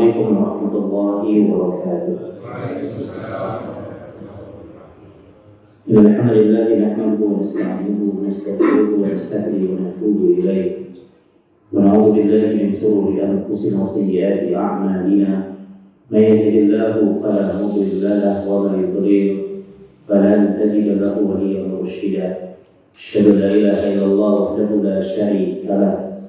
Assalamualaikum warahmatullahi wabarakatuh. Alhamdulillah nahmaduhu wa nasta'inuhu wa nastaghfiruhu wa nastahdihi wa natubu ilayh. Wa na'udzu billahi min shururi anfusina wa sayyiati a'malina. May yahdihillahu fala mudilla lahu wa may yudlil falan tajida lahu waliyyan mursyida. Asyhadu an la ilaha illallah wahdahu la syarika lah.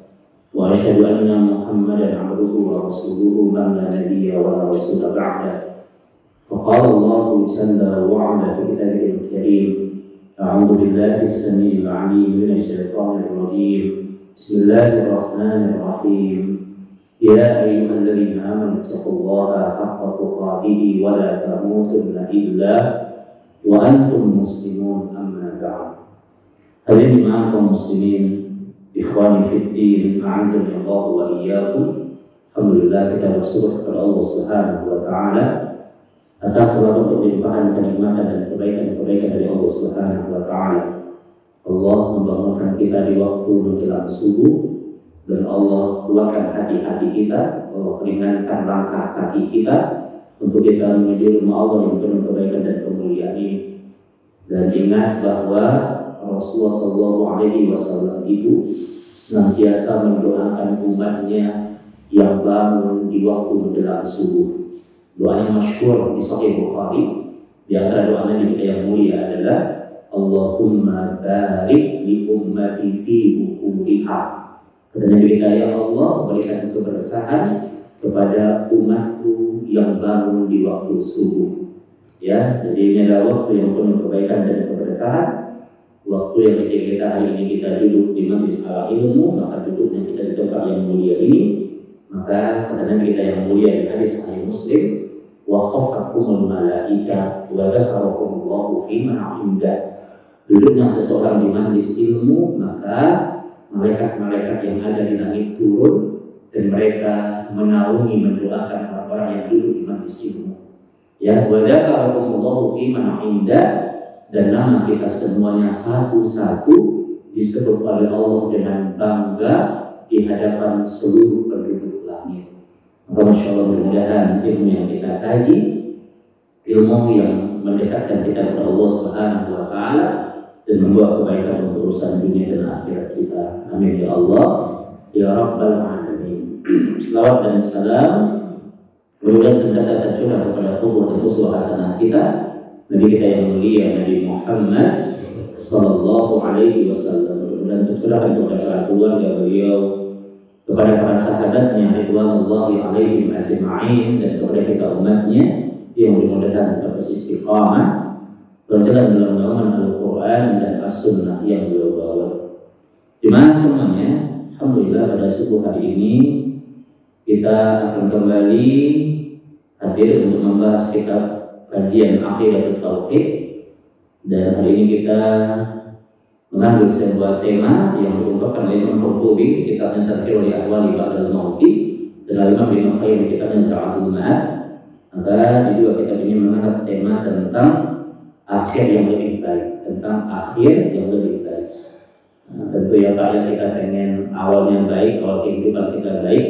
Wa asyhadu anna Muhammadan 'abduhu wa rasuluhu man la nabiyya wa la rasula ba'da. Faqala Allahu jalla wa 'ala fi kitabihil karim. A'udzu billahi as-sami'il 'alim minasy syaithanir rajim. Bismillahirrahmanirrahim. Ya ayyuhalladzina amanu taqullaha haqqa tuqatih wa la tamutunna illa wa antum muslimun, amma ba'd. Hadirin jemaah kaum muslimin, ikhwani fiddin, a'azzani Allah wa iyyakum. Alhamdulillah kita bersyukur kepada Allah Subhanahu wa taala atas segala bentuk limpahan kenikmatan dan kebaikan-kebaikan dari Allah Subhanahu wa taala. Allah membangunkan kita di waktu menjelang subuh, dan Allah kuatkan hati-hati kita, Allah ringankan langkah kaki kita untuk kita menuju rumah Allah yang penuh kebaikan dan kemuliaan ini. Dan ingat bahwa Rasulullah SAW itu senantiasa mendoakan umatnya yang bangun di waktu menjelang subuh. Doa yang masyhur di Sahih Bukhari, di antara doanya di kita yang mulia adalah Allahumma barik li ummati fi bukuriha. Katanya kita, ya Allah, berikan keberkahan kepada umatku yang bangun di waktu subuh. Ya, jadi ini adalah waktu yang penuh kebaikan dan keberkahan. Waktu yang ketika kita hari ini kita duduk di majelis ilmu, maka duduknya kita di tempat yang mulia ini, maka katanya kita yang mulia di hadis Sahih Muslim, wa khaffakumul malaika wa dzakarakumullahu fi man 'inda. Duduknya seseorang di majelis ilmu, maka malaikat-malaikat yang ada di langit turun dan mereka menaungi mendoakan orang-orang yang duduk di majelis ilmu. Ya, wa dzakarakumullahu fi man 'inda, dan nama kita semuanya satu-satu disebut oleh Allah dengan bangga di hadapan seluruh penduduk langit. Maka Masya Allah, mudah-mudahan ilmu yang kita kaji, ilmu yang mendekatkan kita kepada Allah Subhanahu wa taala dan membawa kebaikan untuk urusan dunia dan akhirat kita. Amin ya Allah ya Rabbal alamin. Selawat dan salam mudah-mudahan senantiasa tercurah kepada qudwah dan uswah hasanah kita, Nabi kita yang mulia, Nabi Muhammad sallallahu alaihi wasallam, dan tercurah kepada para keluarga beliau, kepada para sahabatnya ridwanullahi alaihim ajma'in, dan kepada kita umatnya yang mudah-mudahan tetap beristiqamah berjalan dalam naungan Al-Quran dan As-Sunnah yang beliau bawa. Dimana semuanya, alhamdulillah pada subuh hari ini kita akan kembali hadir untuk membahas kitab kajian Aqidatul Tauhid, dan hari ini kita mengambil sebuah tema yang diungkapkan oleh Imam Qurtubi di kitabnya Tadhkirul Ahwali Ba'dal Mauti, dan Imam Ibnu Qayyim di kitabnya Za'atul Ma'ad. Maka di dua kitab ini mengangkat tema tentang akhir yang lebih baik, tentang akhir yang lebih baik. Nah, tentu ya Pak, yang kita pengen awalnya baik, awal kehidupan kita baik,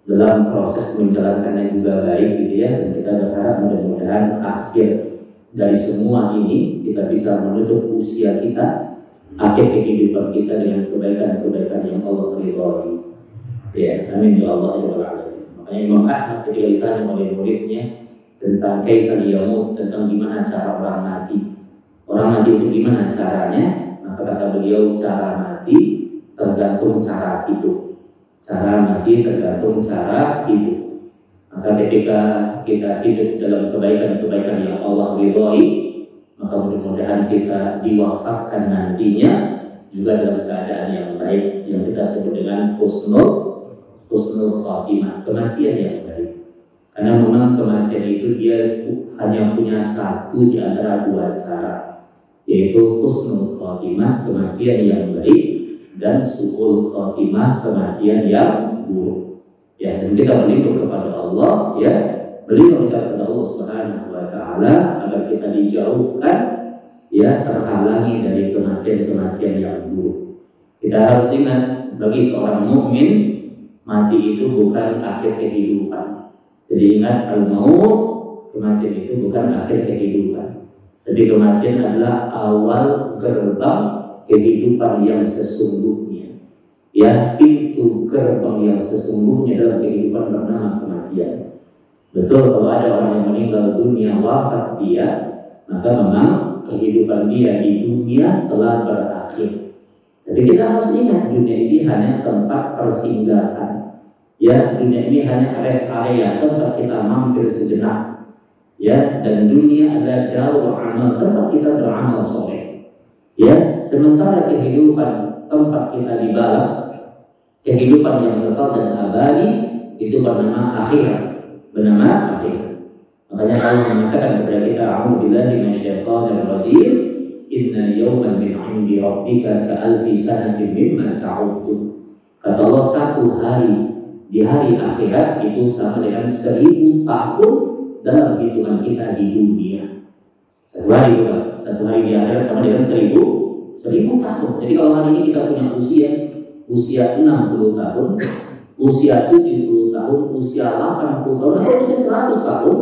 dalam proses menjalankannya juga baik gitu ya, dan kita berharap mudah-mudahan akhir dari semua ini kita bisa menutup usia kita, akhir kehidupan kita dengan kebaikan-kebaikan yang Allah ridhoi. Ya, amin ya Allah ya Rabbal alamin. Makanya Imam Ahmad ketika ditanya oleh muridnya tentang kaifal yamut, tentang gimana cara orang mati. Orang mati itu gimana caranya? Maka kata beliau, cara mati tergantung cara hidup. Cara mati tergantung cara hidup. Maka ketika kita hidup dalam kebaikan-kebaikan yang Allah ridhoi, maka mudah-mudahan kita diwafatkan nantinya juga dalam keadaan yang baik, yang kita sebut dengan husnul khatimah, kematian yang baik. Karena memang kematian itu dia hanya punya satu di antara dua cara, yaitu husnul khatimah, kematian yang baik, dan su'ul khatimah, kematian yang buruk. Ya, dan kita berlindung kepada Allah, ya, berlindung kepada Allah Subhanahu wa taala agar kita dijauhkan, ya, terhalangi dari kematian-kematian yang buruk. Kita harus ingat, bagi seorang mukmin mati itu bukan akhir kehidupan. Jadi ingat, al-maut, kematian itu bukan akhir kehidupan, tapi kematian adalah awal gerbang kehidupan yang sesungguhnya. Ya, pintu gerbang yang sesungguhnya dalam kehidupan bernama kematian. Betul, kalau ada orang yang meninggal dunia, wafat dia, maka memang kehidupan dia di dunia telah berakhir. Jadi kita harus ingat, dunia ini hanya tempat persinggahan. Ya, dunia ini hanya rest area, tempat kita mampir sejenak. Ya, dan dunia adalah daur amal, tempat kita beramal soleh. Ya, sementara kehidupan tempat kita dibalas, kehidupan yang kekal dan abadi itu bernama akhirat, bernama akhirat. Makanya Allah mengatakan kepada kita, a'udzubillahi minasyaitonir rajim, inna yawman min 'indi rabbika ka'alfi sanatin mimma ta'uddu. Kata Allah, satu hari di hari akhirat itu sama dengan 1000 tahun dalam hitungan kita di dunia. Satu hari di akhirat sama dengan 1000 tahun. Jadi kalau hari ini kita punya usia 60 tahun, usia 70 tahun, usia 80 tahun, atau usia 100 tahun,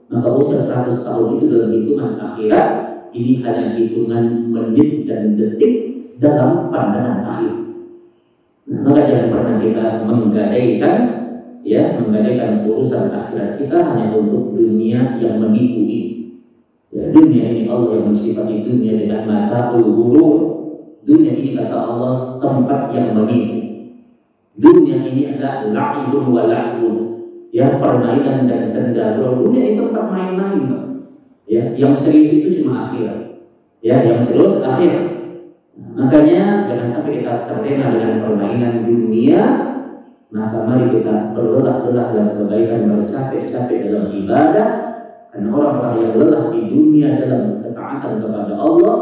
maka usia 100 tahun itu dalam hitungan akhirat ini hanya hitungan menit dan detik dalam pandangan akhir. Nah, maka jangan pernah kita menggadaikan urusan akhirat kita hanya untuk dunia yang menipu ini. Ya, dunia ini Allah yang mensifati dunia dengan mata'ul ghurur. Dunia ini kata Allah tempat yang menipu. Dunia ini adalah la'ibun wa lahwun. Ya, permainan dan senda. Dunia ini tempat main-main, Pak. Ya, yang serius itu cuma akhirat. Ya, yang serius akhirat. Nah, makanya jangan sampai kita terlena dengan permainan dunia. Maka mari kita berlelah-lelah dalam kebaikan, bercapek-capek dalam ibadah. Karena orang-orang yang lelah di dunia dalam ketaatan kepada Allah,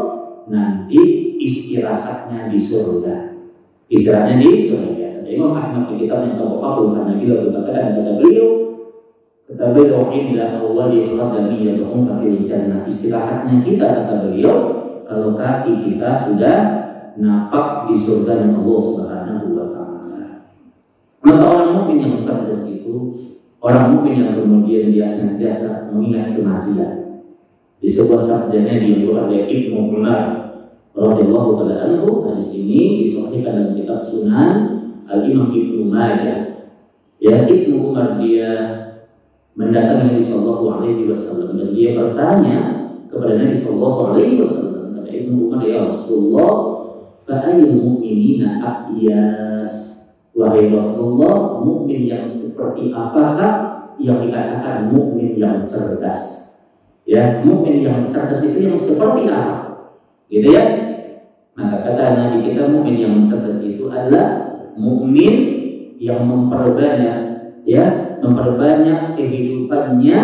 nanti istirahatnya di surga. Istirahatnya di surga. Imam Ahmad di kitabnya Tabaqatul Hanabila berkata, kata beliau inda awwali khadami yad'un fil jannah. Istirahatnya kita, kata beliau, kalau kaki kita sudah napak di surga dengan Allah Subhanahu wa taala. Maka orang mukmin yang cerdas itu orang mukmin yang kemudian dia senantiasa mengingat kematian. Di sebuah sabdanya diriwayatkan oleh Ibnu Umar radhiyallahu taala anhu, hadis ini disahihkan dalam kitab Sunan Al-Imam Ibnu Majah. Ya, Ibnu Umar dia mendatangi Nabi sallallahu alaihi wasallam dan dia bertanya kepada Nabi sallallahu alaihi wasallam. Kata Ibnu Umar, ya Rasulullah, fa ayyul mu'minina aqyas? Wahai Rasulullah, mukmin yang seperti apakah yang dikatakan mukmin yang cerdas? Ya, mukmin yang cerdas itu yang seperti apa? Gitu ya. Maka kata Nabi kita, mukmin yang cerdas itu adalah mukmin yang memperbanyak kehidupannya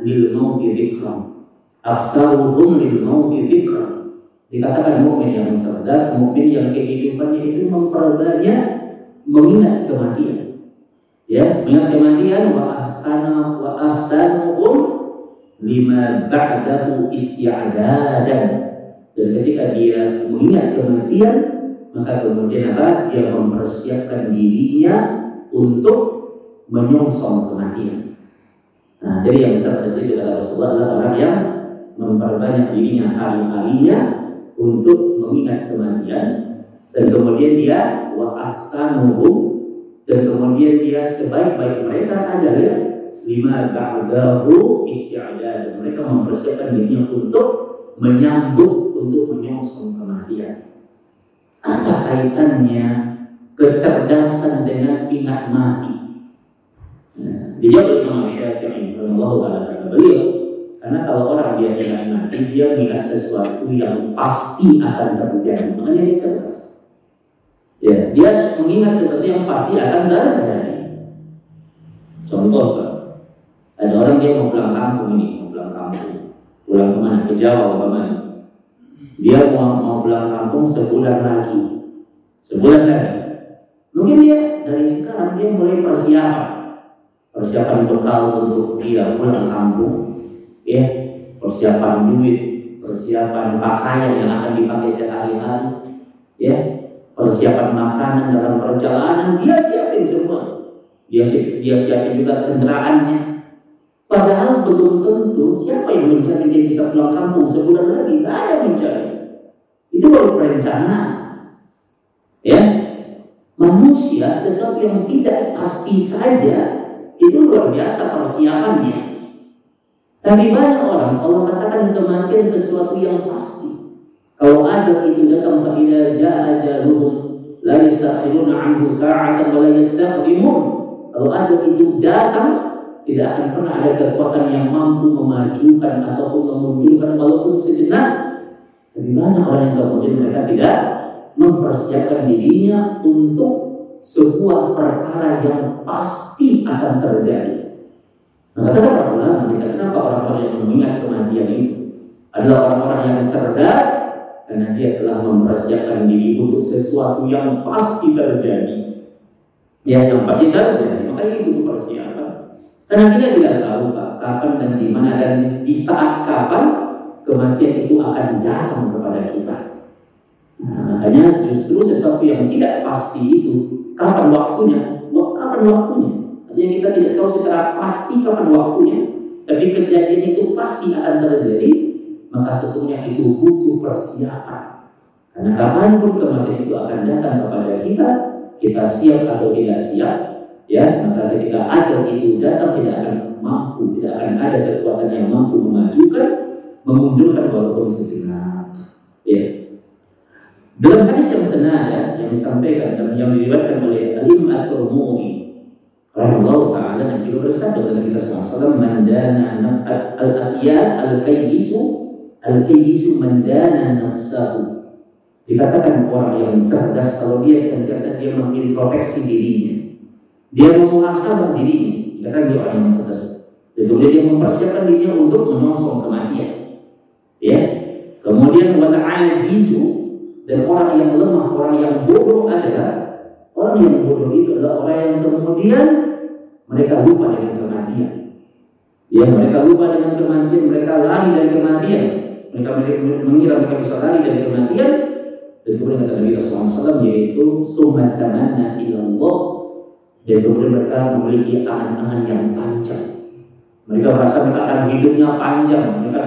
lil mauti dzikran. Aktsaruhum lil mauti dzikran. Dikatakan mukmin yang cerdas, mukmin yang kehidupannya itu memperbanyak mengingat kematian. Ya, mengingat kematian. Wa ahsanuhum lima ba'dahu isti'adadan. Dan ketika dia mengingat kematian, maka kemudian apa? Dia mempersiapkan dirinya untuk menyongsong kematian. Nah, jadi yang cerdas itu kata Rasulullah adalah orang yang memperbanyak dirinya hari-harinya untuk mengingat kematian, dan kemudian dia wa ahsanuhum, dan kemudian dia sebaik-baik mereka adalah lima ba'dahu isti'adad. Mereka mempersiapkan dirinya untuk menyambut, untuk menyongsong kematian. Apa kaitannya kecerdasan dengan ingat mati? Dijawab oleh Imam Syafi'i radhiyallahu taala, kata beliau, karena kalau orang dia ingat mati, dia mengingat sesuatu yang pasti akan terjadi, makanya dia cerdas. Ya, dia mengingat sesuatu yang pasti akan terjadi. Contoh, ada orang dia mau pulang kampung pulang kemana? Ke Jawa kemana? Dia mau pulang kampung sebulan lagi. Mungkin dia dari sekarang dia mulai persiapan bekal untuk dia pulang kampung, ya, persiapan duit, persiapan pakaian yang akan dipakai sehari-hari, ya, persiapan makanan dalam perjalanan, dia siapin semua. Dia siapin juga kendaraannya, Padahal belum tentu siapa yang mencari dia bisa pulang kampung sebulan lagi, nggak ada yang mencari. Itu baru perencanaan. Ya, manusia sesuatu yang tidak pasti saja itu luar biasa persiapannya. Tapi banyak orang Allah katakan kematian sesuatu yang pasti. Kalau ajal itu datang, fa idza jaa ajaluhum la yastakhiruna anhu sa'atan wa la yastakhdimun. Kalau ajal itu datang, tidak akan pernah ada kekuatan yang mampu memajukan ataupun memundurkan walaupun sejenak. Tapi banyak orang yang kemudian mereka tidak mempersiapkan dirinya untuk sebuah perkara yang pasti akan terjadi. Maka kata para ulama, kenapa orang-orang yang mengingat kematian itu adalah orang-orang yang cerdas, karena dia telah mempersiapkan diri untuk sesuatu yang pasti terjadi. Ya, yang pasti terjadi, makanya itu butuh persiapan. Karena kita tidak tahu kapan dan di mana dan di saat kapan kematian itu akan datang kepada kita. Nah, makanya justru sesuatu yang tidak pasti itu kapan waktunya, Artinya kita tidak tahu secara pasti kapan waktunya, tapi kejadian itu pasti akan terjadi. Maka sesungguhnya itu butuh persiapan. Karena kapanpun kematian itu akan datang kepada kita siap atau tidak siap. Ya, maka ketika ajal itu datang tidak akan ada kekuatan yang mampu memajukan, memundurkan walaupun sejenak. Ya. Dalam hadis yang senada yang disampaikan dan yang diriwayatkan oleh Al-Imam At-Tirmidzi rahimahullah taala, dan juga bersabda dalam kita SAW, mandana al-aqyas al-kayyisu mandana nafsahu. Dikatakan orang yang cerdas kalau dia senantiasa dia mengintrospeksi dirinya, dia memuhasabah dirinya, dikatakan dia orang yang cerdas. Dan kemudian dia mempersiapkan dirinya untuk menyongsong kematian. Ya. Kemudian wal ajizu, dan orang yang lemah, orang yang bodoh adalah orang yang bodoh itu adalah orang yang kemudian mereka lupa dengan kematian. Ya, mereka lupa dengan kematian, mereka lari dari kematian. Mereka mengira mereka bisa lari dari kematian. Dan kemudian kata Nabi SAW, yaitu summa tamanna ilallah, dan kemudian mereka memiliki angan-angan yang panjang. Mereka merasa mereka akan hidupnya panjang, mereka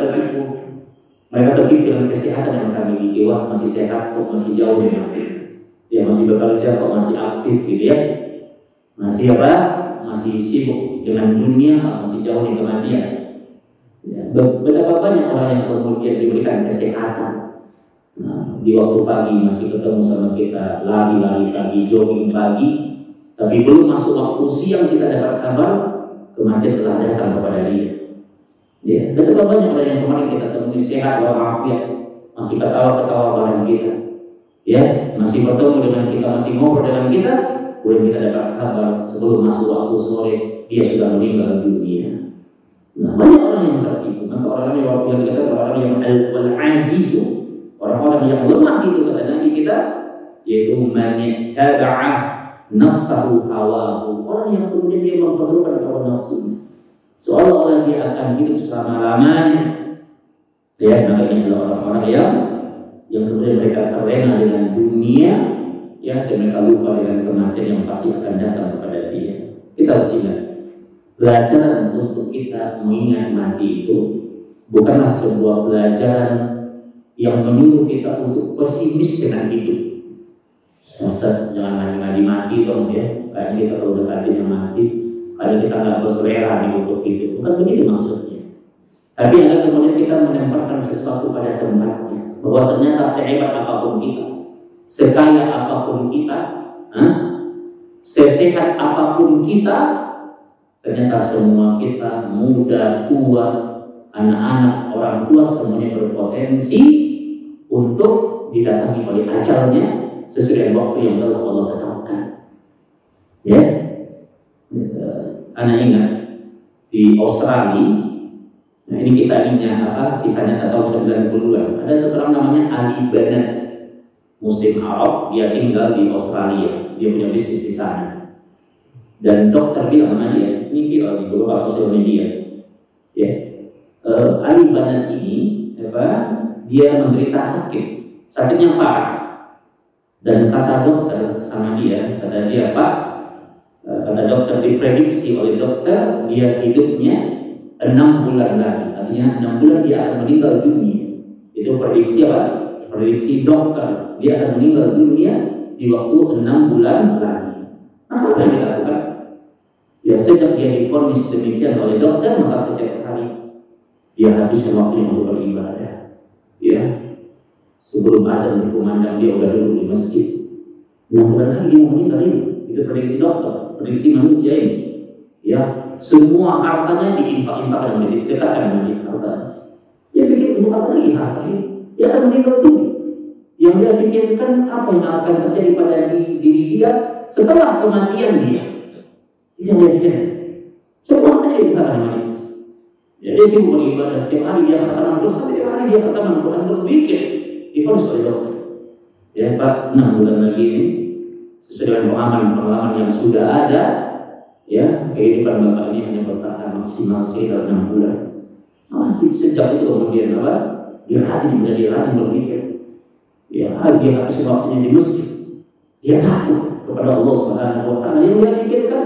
tertipu dengan kesehatan yang mereka miliki. Wah, masih sehat kok, masih jauh dari mati. Ya, masih bekerja kok, masih aktif gitu ya. Masih sibuk dengan dunia, masih jauh dari kematian. Ya, betapa banyak orang yang kemudian diberikan kesehatan. Nah, di waktu pagi masih ketemu sama kita, lari-lari pagi, jogging pagi, tapi belum masuk waktu siang kita dapat kabar kematian telah datang kepada dia. Ya, betapa banyak orang yang kemarin kita temui sehat walafiat, masih ketawa-ketawa bareng kita. Ya, masih bertemu dengan kita, masih ngobrol dengan kita, kemudian kita dapat kabar sebelum masuk waktu sore dia sudah meninggal dunia. Nah, banyak orang yang tertipu. Maka orang yang dikatakan orang yang al-ajizu, orang-orang yang lemah itu kata Nabi kita, yaitu man yattaba'a nafsahu hawahu, orang yang kemudian dia memperlukan hawa nafsunya, seolah-olah dia akan hidup selama-lamanya. Ya, maka ini adalah orang-orang yang kemudian mereka terlena dengan dunia, ya, dan mereka lupa dengan kematian yang pasti akan datang kepada dia. Kita harus ingat, pelajaran untuk kita mengingat mati itu bukanlah sebuah pelajaran yang menyuruh kita untuk pesimis dengan hidup. Ustaz, jangan ngaji mati dong ya, kayaknya kita kalau dekatin yang mati, kadang kita nggak berselera nih untuk hidup. Bukan begitu maksudnya. Tapi ada kemudian kita menempatkan sesuatu pada tempatnya, bahwa ternyata sehebat apapun kita, sekaya apapun kita, sesehat apapun kita, ternyata semua kita, muda, tua, anak-anak, orang tua, semuanya berpotensi untuk didatangi oleh ajalnya sesuai dengan waktu yang telah Allah tetapkan. Ya, Anda ingat di Australia, nah ini kisahnya tahun 90-an. Ada seseorang namanya Ali Bennett, Muslim Arab, dia tinggal di Australia, dia punya bisnis di sana. Dan dokter bilang sama dia, ini viral di beberapa sosial media, ya, Ali Bennett ini, dia menderita sakitnya parah. Dan kata dokter sama dia, kata dokter diprediksi oleh dokter dia hidupnya 6 bulan lagi, artinya 6 bulan dia akan meninggal dunia. Itu prediksi apa? Prediksi dokter, dia akan meninggal dunia di waktu 6 bulan lagi. Maka apa yang dilakukan? Ya sejak dia divonis demikian oleh dokter, maka setiap hari dia habiskan waktunya untuk beribadah. Ya, sebelum azan berkumandang dia udah duduk di masjid. 6 bulan lagi dia mau meninggal ini. Itu prediksi dokter, prediksi manusia ini. Ya, semua hartanya diinfak-infakkan, disedekahkan dengan dia hartanya. Dia pikir untuk apa lagi harta ini? Dia akan meninggal dunia. Yang dia pikirkan apa yang akan terjadi pada diri dia setelah kematian dia. Itu yang dia pikirkan. Coba hartanya diinfakkan dengan dia. Ya, dia sibuk beribadah. Tiap hari dia khataman Quran, sampai tiap hari dia khataman Quran, berpikir divonis oleh dokter. Ya, Pak, 6 bulan lagi ini sesuai dengan pengalaman yang sudah ada, ya, kehidupan bapak ini hanya bertahan maksimal sekitar 6 bulan. Sejak itu kemudian apa? Dia rajin berpikir. Ya, dia habis waktunya di masjid. Dia takut kepada Allah Subhanahu Wa Taala. Yang dia pikirkan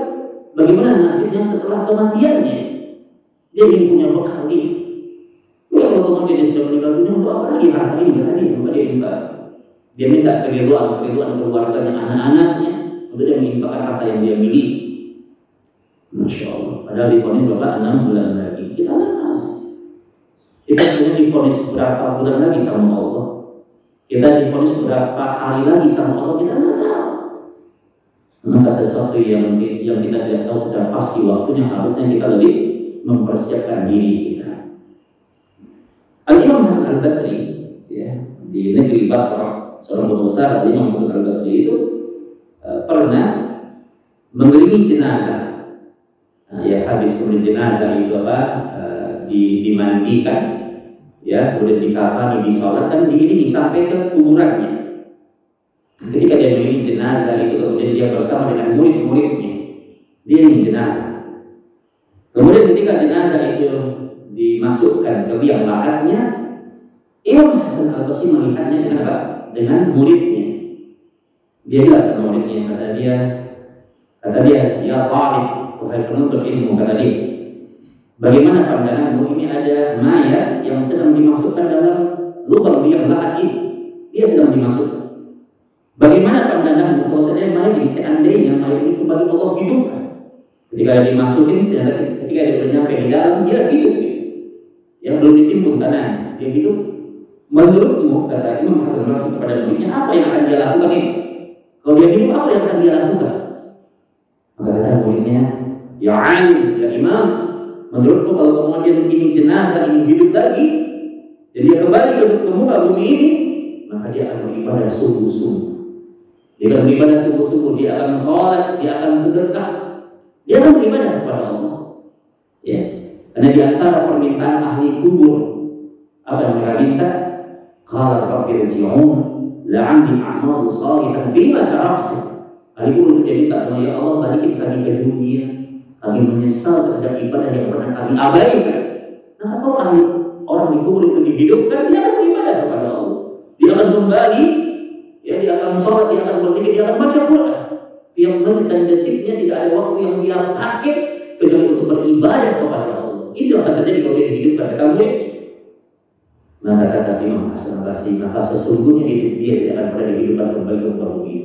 bagaimana nasibnya setelah kematiannya. Dia ingin punya bekal dia. Kalau kemudian dia sudah meninggal dunia, untuk apa lagi harta ini? Kata dia, maka dia infak. Dia minta keriduan keluarganya, anak-anaknya, untuk dia menginfakkan harta yang dia miliki. Masya Allah. Padahal divonis bapak 6 bulan lagi. Kita nggak tahu. Kita sebenarnya divonis berapa bulan lagi sama Allah. Kita divonis berapa hari lagi sama Allah. Kita nggak tahu. Maka sesuatu yang kita tidak tahu secara pasti waktunya, harusnya kita lebih mempersiapkan diri kita. Al-Imam Hasan Al-Basri, ya, di negeri Basrah, seorang guru besar, Al-Imam Hasan Al-Basri itu pernah mengiringi jenazah. Ya, habis kemudian jenazah itu dimandikan, ya, kemudian dikafani, disolatkan, diiringi sampai ke kuburannya. Ketika dia mengiringi jenazah itu, kemudian dia bersama dengan murid-muridnya, dia iringi jenazah. Kemudian ketika jenazah itu dimasukkan ke biang lahatnya, Imam Hasan Al-Basri melihatnya dengan apa? Dengan muridnya. Dia bilang sama muridnya, kata dia, ya Talib, wahai penuntut ilmu, kata dia, bagaimana pandanganmu, ini ada mayat yang sedang dimasukkan dalam lubang biang lahat ini, dia sedang dimasukkan. Bagaimana pandanganmu kalau saja mayat ini, seandainya mayat ini kembali Allah hidupkan? Ketika dia dimasukin, ketika dia sudah nyampe di dalam, dia hidup gitu. Yang belum ditimbun tanahnya, dia hidup. Menurutmu, kata Imam Hasan Al-Basri kepada muridnya, apa yang akan dia lakukan ini? Kalau dia hidup, apa yang akan dia lakukan? Maka kata muridnya, ya alim, ya imam, menurutmu kalau kemudian ini jenazah ini hidup lagi, dan dia kembali ke muka bumi ini, maka dia akan beribadah sungguh-sungguh. Dia akan beribadah sungguh-sungguh, dia akan sholat, dia akan sedekah, dia akan beribadah kepada Allah. Ya, karena di antara permintaan ahli kubur, apa yang mereka minta? Qala rabbi rji'un la'andi a'malu shalihan fima taraktu. Ahli kubur itu dia minta sama ya Allah, balikin kami ke dunia. Kami menyesal terhadap ibadah yang pernah kami abaikan. Nah, kalau ahli orang di kubur itu dihidupkan, dia akan beribadah kepada Allah. Dia akan kembali, ya, dia akan sholat, dia akan berzikir, dia akan baca Quran. Tiap menit dan detiknya tidak ada waktu yang dia pakai kecuali untuk beribadah kepada Allah. Itu akan terjadi kalau dia dihidupkan, kata murid. Maka kata Imam Hasan Al-Basri, maka sesungguhnya dia tidak akan pernah dihidupkan kembali ke muka bumi ini.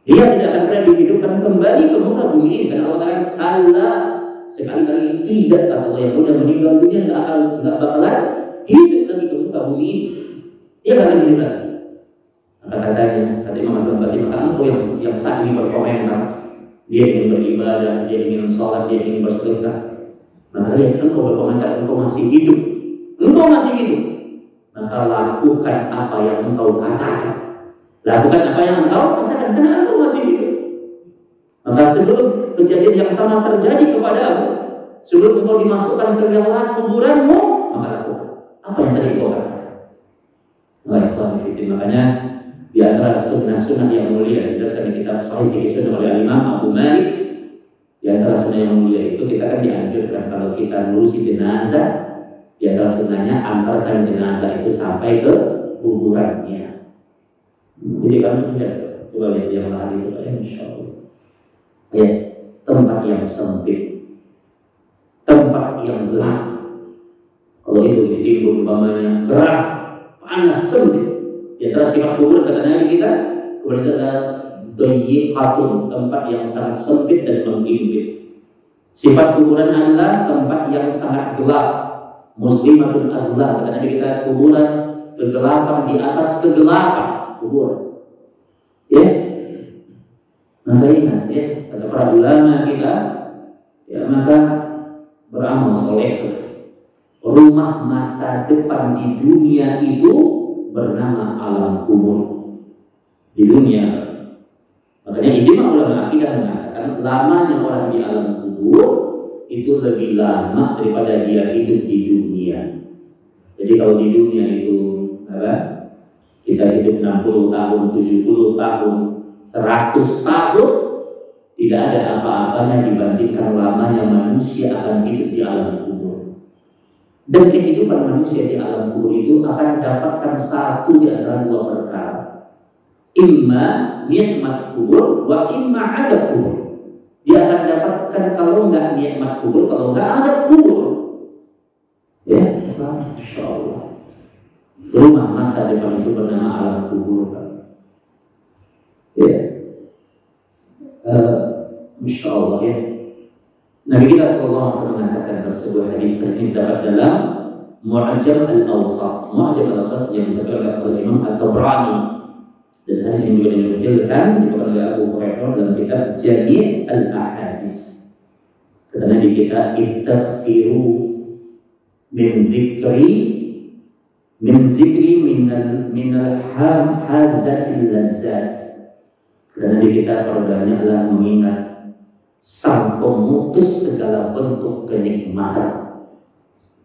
Dia tidak akan pernah dihidupkan kembali ke muka bumi ini, karena Allah katakan kala sekali-kali tidak, kata Allah, yang udah meninggal dunia nggak bakalan hidup lagi ke muka bumi ini. Dia nggak akan hidup lagi. Maka katanya, kata Imam Hasan Al-Basri, maka engkau yang saat ini berkomentar, dia ingin beribadah, dia ingin sholat, dia ingin bersedekah, maka lihat engkau berkomentar, engkau masih hidup, maka lakukan apa yang engkau katakan. Lakukan apa yang engkau katakan, karena engkau masih hidup. Maka sebelum kejadian yang sama terjadi kepadamu, sebelum engkau dimasukkan ke dalam kuburanmu, maka lakukan apa yang tadi engkau katakan. Makanya di antara sunnah-sunnah yang mulia dijelaskan di kitab Sahih Sunnah oleh Imam Abu Malik, di antara sunnah yang mulia itu kita kan dianjurkan kalau kita ngurusi jenazah, di antara sunnahnya antarkan jenazah itu sampai ke kuburannya. Jadi kan lihat, coba lihat yang lain itu, insya Allah. Ya, tempat yang sempit, tempat tempat yang gelap. Kalau itu ditimbun umpamanya gerah, panas, sempit. Di antara sifat kubur kata Nabi kita, kubur itu adalah dayyiqatun, tempat yang sangat sempit dan mengimpit. Sifat kuburan adalah tempat yang sangat gelap. Muslimatun azlam, kata Nabi kita, kuburan kegelapan di atas kegelapan kuburan. Ya, maka ingat ya, kata para ulama kita, ya maka beramal soleh. Rumah masa depan di dunia itu bernama alam kubur. Di dunia, makanya ijma ulama akidah mengatakan lamanya orang di alam kubur itu lebih lama daripada dia hidup di dunia. Jadi kalau di dunia itu apa? Kita hidup 60 tahun, 70 tahun, 100 tahun, tidak ada apa-apanya dibandingkan lamanya manusia akan hidup di alam kubur. Dan kehidupan manusia di alam kubur itu akan dapatkan satu di antara dua perkara. Imma nikmat kubur, wa imma adab kubur. Dia akan dapatkan kalau enggak nikmat kubur, kalau enggak adab kubur. Ya, Masya Allah. Rumah masa depan itu bernama alam kubur. Ya, Masya Allah ya. Nabi kita SAW mengatakan dalam sebuah hadis tersebut dapat dalam Mu'jam al-Awsat. Mu'jam al-Awsat yang disebutkan oleh Imam At-Tabrani, dan hadis ini juga dinukilkan oleh Abu Hurairah dalam kitab Jami' al-Ahadis. Kata Nabi kita, istaghfiru min zikri minal hazatil lazzat. Kata Nabi kita, perbanyaklah mengingat sang pemutus segala bentuk kenikmatan.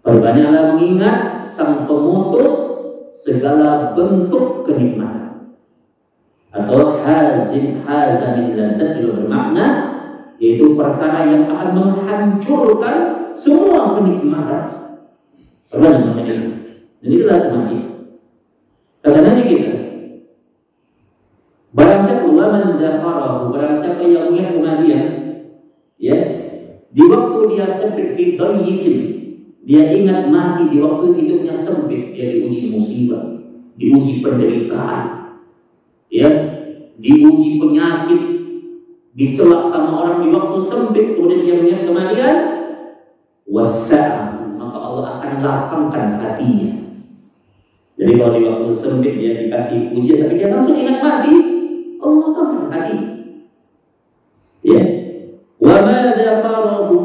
Perbanyaklah mengingat sang pemutus segala bentuk kenikmatan. Atau hazanil lazat juga bermakna yaitu perkara yang akan menghancurkan semua kenikmatan. Perbanyak mengingat. Dan itulah kematian. Kata Nabi kita, barang siapa man dzakarahu, barang siapa yang mengingat kematian, ya, di waktu dia sempit fi dayyikin, dia ingat mati di waktu hidupnya sempit, dia diuji musibah, diuji penderitaan, ya, diuji penyakit, dicelak sama orang di waktu sempit, kemudian dia mengingat kematian, wasa'ah, maka Allah akan lapangkan hatinya. Jadi kalau di waktu sempit dia dikasih ujian, tapi dia langsung ingat mati, Allah lapangkan hati, ya. Wa ma dzakarahu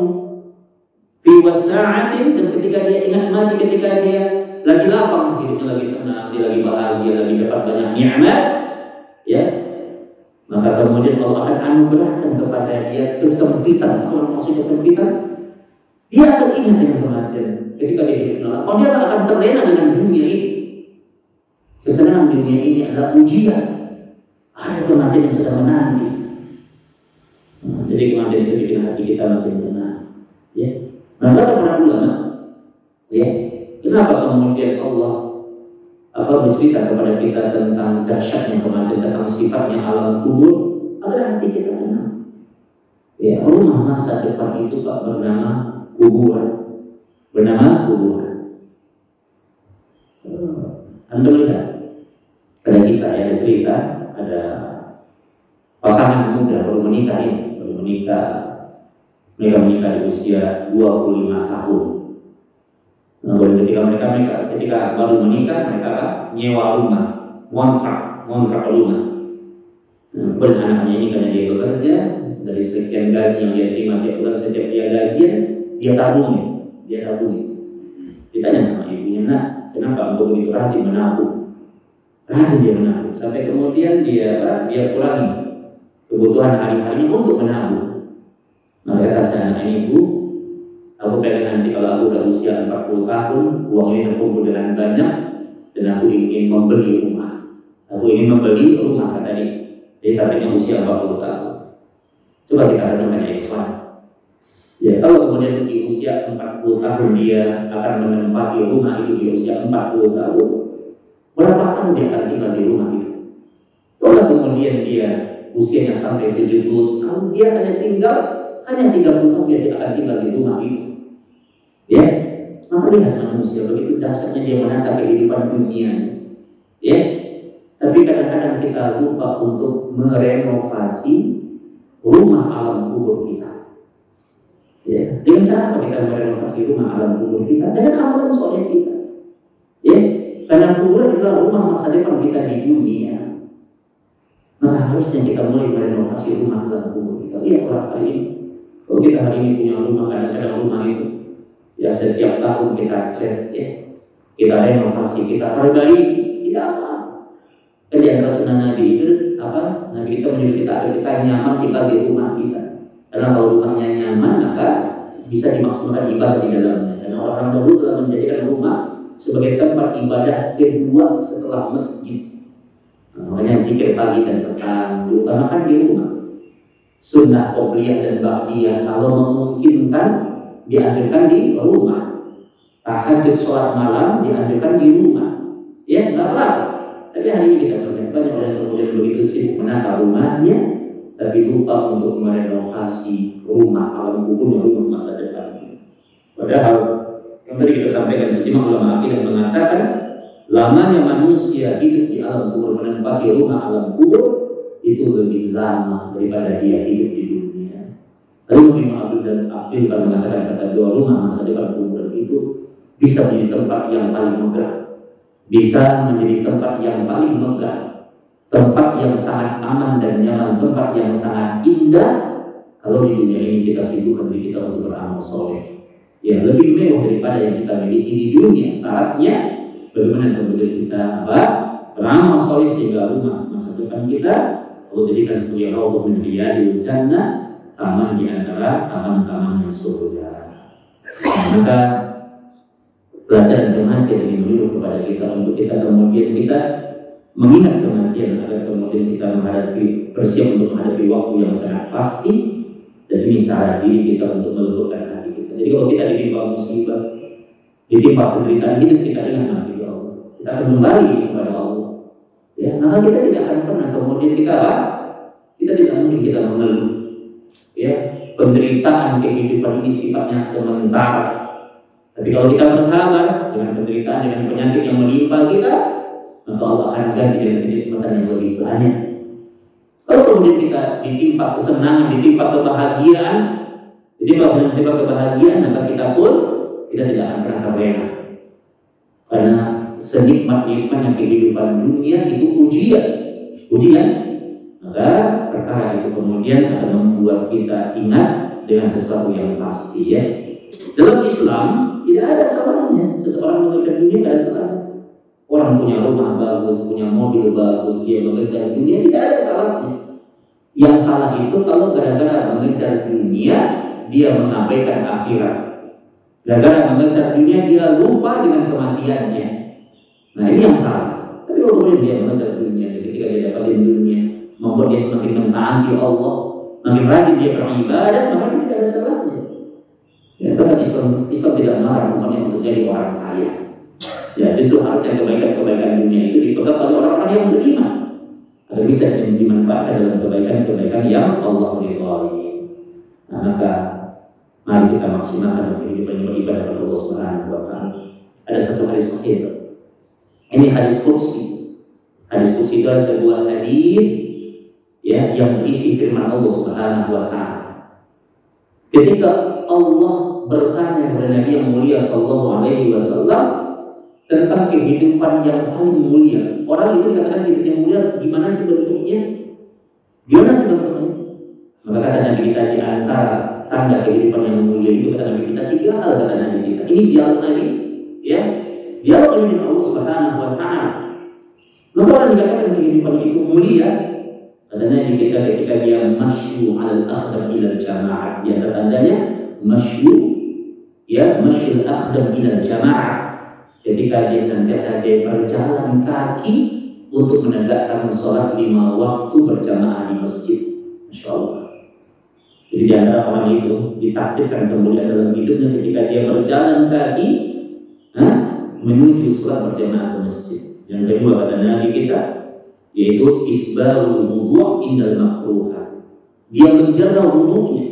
fi wasa'atin, dan ketika dia ingat mati, ketika dia lagi lapang, hidupnya lagi senang, dia lagi bahagia, lagi dapat banyak nikmat, ya, maka kemudian Allah akan anugerahkan kepada dia kesempitan. Apa maksud kesempitan? Dia akan ingat dengan kematian. Ketika dia hidupnya lapang, dia akan terlena dengan dunia ini. Kesenangan dunia ini adalah ujian. Ada kematian yang sedang menanti. Jadi kematian itu bikin hati kita makin tenang, ya. Nah, kata para ulama, ya, kenapa kemudian Allah bercerita kepada kita tentang dahsyatnya kematian, tentang sifatnya alam kubur, agar hati kita tenang. Ya, rumah masa depan itu Pak bernama kuburan, Anda melihat ada kisah, ada cerita, ada pasangan muda baru menikah di usia 25 tahun. Nah, ketika baru menikah mereka nyewa rumah, ngontrak rumah. Nah, anaknya ini karena dia bekerja, dari sekian gaji yang dia terima tiap bulan, setiap dia gajian, dia tabungin. Ditanya sama ibunya, "Nak, kenapa engkau begitu rajin menabung?" Rajin dia menabung, sampai kemudian dia kurangi kebutuhan hari-harinya untuk menabung. Maka kata saya, "Ibu, aku pengen nanti kalau aku udah usia 40 tahun, uang ini terkumpul dengan banyak, dan aku ingin membeli rumah. Kata dia. Jadi targetnya usia 40 tahun. Coba kita renungkan ya, Ikhwan. Ya, kalau kemudian di usia 40 tahun dia akan menempati rumah itu di usia 40 tahun, berapa tahun dia akan tinggal di rumah itu? Kalau kemudian dia usianya sampai 70 tahun, dia hanya 30 tahun dia akan tinggal di rumah itu. Ya, maka lihat manusia begitu dasarnya dia menata kehidupan dunia. Ya, tapi kadang-kadang kita lupa untuk merenovasi rumah alam kubur kita. Ya, dengan cara apa kita merenovasi rumah alam kubur kita? Dengan amalan soleh kita. Ya, karena kubur adalah rumah masa depan kita di dunia. Maka harusnya kita mulai merenovasi rumah alam kubur kita. Lihat orang hari ini. Kalau kita hari ini punya rumah, kadang-kadang rumah itu ya setiap tahun kita cat, ya, kita renovasi, kita perbaiki, tidak apa. Di antara sunnah Nabi itu apa? Nabi itu menyuruh kita agar kita nyaman tinggal di rumah kita. Karena kalau rumahnya nyaman, maka bisa dimaksimalkan ibadah di dalamnya. Karena orang dahulu telah menjadikan rumah sebagai tempat ibadah kedua setelah masjid. Makanya zikir pagi dan petang diutamakan di rumah. Sunnah qobliyah dan ba'diyah kalau memungkinkan dianjurkan di rumah. Tahajud sholat malam dianjurkan di rumah. Ya, nggak apa-apa. Tapi hari ini kita banyak orang yang kemudian begitu sibuk menata rumahnya, tapi lupa untuk merenovasi rumah alam kuburnya, rumah masa depan. Padahal yang tadi kita sampaikan, ijma ulama akidah mengatakan lamanya manusia hidup di alam kubur, menempati rumah alam kubur itu lebih lama daripada dia hidup di dunia. Lalu Imam Abdul dan Abdul kalau mengatakan kata dua rumah masa depan kubur itu bisa menjadi tempat yang paling megah, bisa menjadi tempat yang paling megah, tempat yang sangat aman dan nyaman, tempat yang sangat indah. Kalau di dunia ini kita sibukkan diri kita untuk beramal soleh, ya lebih mewah daripada yang kita miliki di dunia. Syaratnya bagaimana kemudian kita beramal soleh sehingga rumah masa depan kita Allah jadikan sebagai raudhah min riyadil jannah, taman di antara taman-taman surga. Maka pelajaran kematian ini menyuruh kepada kita untuk kita kemudian kita mengingat kematian agar kemudian kita menghadapi, bersiap untuk menghadapi waktu yang sangat pasti. Dan ini cara diri kita untuk melembutkan hati kita. Jadi kalau kita ditimpa musibah, ditimpa penderitaan hidup, kita ingat mati ya Allah. Kita akan kembali kepada Allah. Ya, maka kita tidak akan pernah kemudian kita tidak mungkin kita mengeluh. Ya, penderitaan kehidupan ini sifatnya sementara. Tapi kalau kita bersabar dengan penderitaan, dengan penyakit yang menimpa kita, maka Allah akan ganti dengan kenikmatan yang lebih banyak. Kalau kemudian kita ditimpa kesenangan, ditimpa kebahagiaan, ditimpa kebahagiaan, maka kita pun tidak akan pernah terlena. Karena senikmat-nikmatnya kehidupan dunia itu ujian, maka perkara itu kemudian akan membuat kita ingat dengan sesuatu yang pasti. Ya, dalam Islam tidak ada salahnya seseorang mengejar dunia, tidak ada salahnya. Orang punya rumah bagus, punya mobil bagus, dia mengejar dunia, tidak ada salahnya. Yang salah itu kalau gara-gara mengejar dunia dia mengabaikan akhirat. Gara-gara mengejar dunia dia lupa dengan kematiannya. Nah ini yang salah. Tapi kalau kemudian dia mengejar dunia, ketika dia dapatin dunia, membuat dia semakin mentaati Allah, makin rajin dia beribadah, maka tidak ada salahnya. Ya, bahkan Islam tidak melarang umatnya untuk jadi orang kaya. Ya, justru harusnya kebaikan dunia itu dipegang oleh orang-orang yang beriman agar bisa dimanfaatkan dalam kebaikan yang Allah ridhai. Nah, maka mari kita maksimalkan kehidupan yang beribadah kepada Allah Subhanahu wa taala. Ada satu hadis sahih. Ini hadis kursi. Hadis kursi itu adalah sebuah hadis ya yang berisi firman Allah Subhanahu wa taala. Ketika Allah bertanya kepada Nabi yang mulia sallallahu alaihi wasallam tentang kehidupan yang paling mulia. Orang itu dikatakan hidup yang mulia, gimana sih bentuknya? Gimana sih bentuknya? Maka kata Nabi kita di antara tanda kehidupan yang mulia itu kata Nabi kita 3 hal kata Nabi kita. Ini dialog Nabi, ya. Dialog dengan Allah Subhanahu wa taala. Maka orang dikatakan kehidupan itu mulia. Kata Nabi kita ketika dia masyu al akhdam ila jamaah. Dia tandanya masyu al-akhdam ila jamaah. Ketika dia senantiasa dia berjalan kaki untuk menegakkan sholat 5 waktu berjamaah di masjid. Masya Allah. Jadi di antara orang itu ditakdirkan kemuliaan dalam hidupnya ketika dia berjalan kaki menuju sholat berjamaah di masjid. Yang kedua kata Nabi kita yaitu isbarul wudu' indal makruha. Dia menjaga wudu'nya.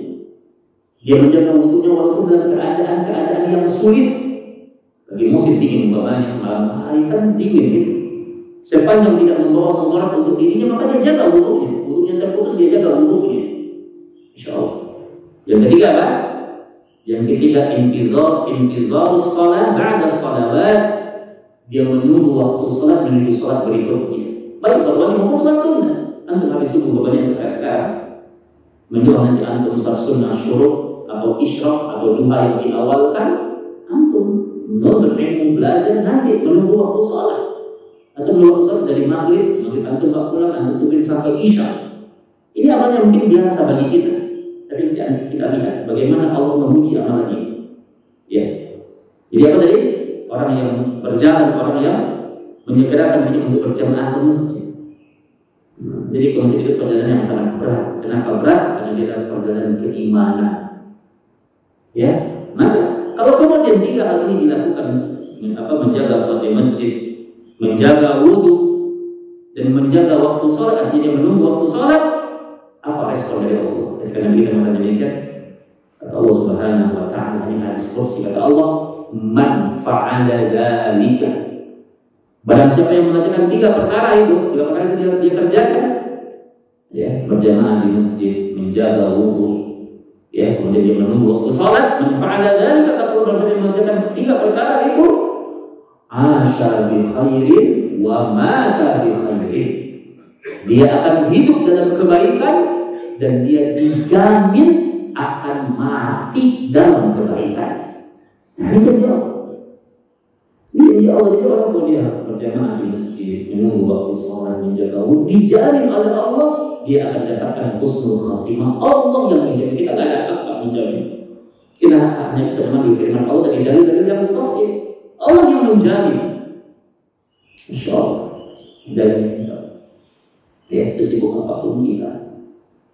Dia menjaga wudunya walaupun dalam keadaan yang sulit. Lagi musim dingin umpamanya, malam hari kan dingin gitu. Sepanjang tidak membawa mudarat untuk dirinya, maka dia jaga wudunya. Wudunya terputus, dia jaga wudunya. Insya Allah. Yang ketiga apa? Yang ketiga intizarus shalah ba'da shalawat. Dia menunggu waktu salat menuju salat berikutnya. Baik salat wajib maupun salat sunnah. Antum habis subuh umpamanya sekarang. Menjelang nanti antum salat sunnah syuruk atau isyraq atau duha yang diawalkan, antum menuntut ilmu belajar nanti menunggu waktu salat. Atau menunggu waktu salat dari maghrib antum tak pulang, antum tungguin sampai isya. Ini amalnya mungkin biasa bagi kita. Tapi kita lihat bagaimana Allah memuji amalan ini. Ya. Jadi apa tadi? Orang yang berjalan, orang yang menyegerakan diri untuk berjamaah ke masjid. Jadi ke masjid itu perjalanan yang sangat berat. Kenapa berat? Karena dia adalah perjalanan keimanan. Ya, maka kalau kemudian 3 hal ini dilakukan, menjaga sholat di masjid, menjaga wudhu, dan menjaga waktu sholat, artinya dia menunggu waktu sholat, apa respon dari Allah? Karena kita mengatakan demikian, kata Allah Subhanahu wa Ta'ala, ini hadis qudsi, kata Allah, man fa'ala dzalika. Barang siapa yang mengerjakan 3 perkara itu dia kerjakan, ya, berjamaah di masjid, menjaga wudhu, ya, kemudian dia menunggu waktu salat, man fa'ala dzalika, kata Allah, barang siapa yang mengerjakan 3 perkara itu, asya bi khairin wa mata bi khairin. Dia akan hidup dalam kebaikan dan dia dijamin akan mati dalam kebaikan. Nah, itu dia. Ini dia Allah, itu orang pun dia berjamaah di masjid, menunggu waktu sholat, menjaga wudhu, dijamin oleh Allah dia akan dapatkan husnul khatimah. Allah yang menjamin, kita tidak ada apa menjamin. Kita hanya bisa mengambil firman Allah dari dalil yang sahih. Allah yang menjamin. Insya Allah. Dan ya, sesibuk apapun kita,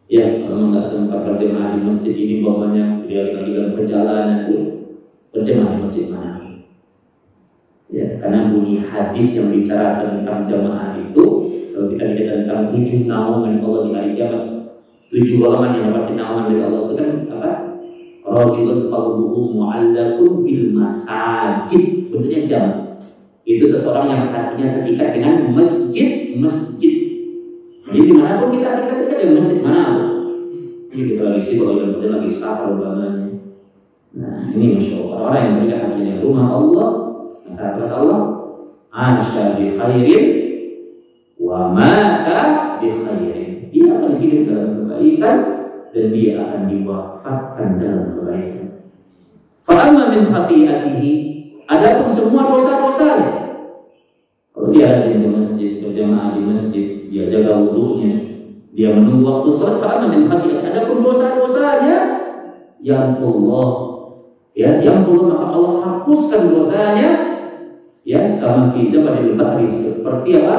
ya, kalau nggak sempat berjamaah di masjid ini, bawahnya dia lagi dalam perjalanan itu berjamaah di masjid mana? Ya, karena bunyi hadis yang bicara tentang jamaah itu, kalau kita lihat tentang 7 naungan Allah di hari kiamat, 7 golongan yang dapat naungan dari Allah itu kan apa? Rajulun qalbuhu mu'allaqun bil masajid, bentuknya jamaah. Itu seseorang yang hatinya terikat dengan masjid. Jadi dimanapun kita terikat dengan masjid manapun. Ini kita lagi sibuk, lagi safar umpamanya. Nah, ini masya Allah, orang yang terikat hatinya dengan rumah Allah. Kata Allah, asya bi khairin wa mata bi khairin. Dia akan hidup dalam kebaikan dan dia akan diwafatkan dalam kebaikan. Fa amma min khati'atihi, adapun semua dosa-dosanya, kalau dia ada di masjid, berjamaah di masjid, dia jaga wudunya, dia menunggu waktu salat, fa amma min khati'atihi, adapun dosa-dosanya, yang Allah, ya, yang Allah, maka Allah hapuskan dosanya. Ya, kama fi zamanil bahri, seperti apa?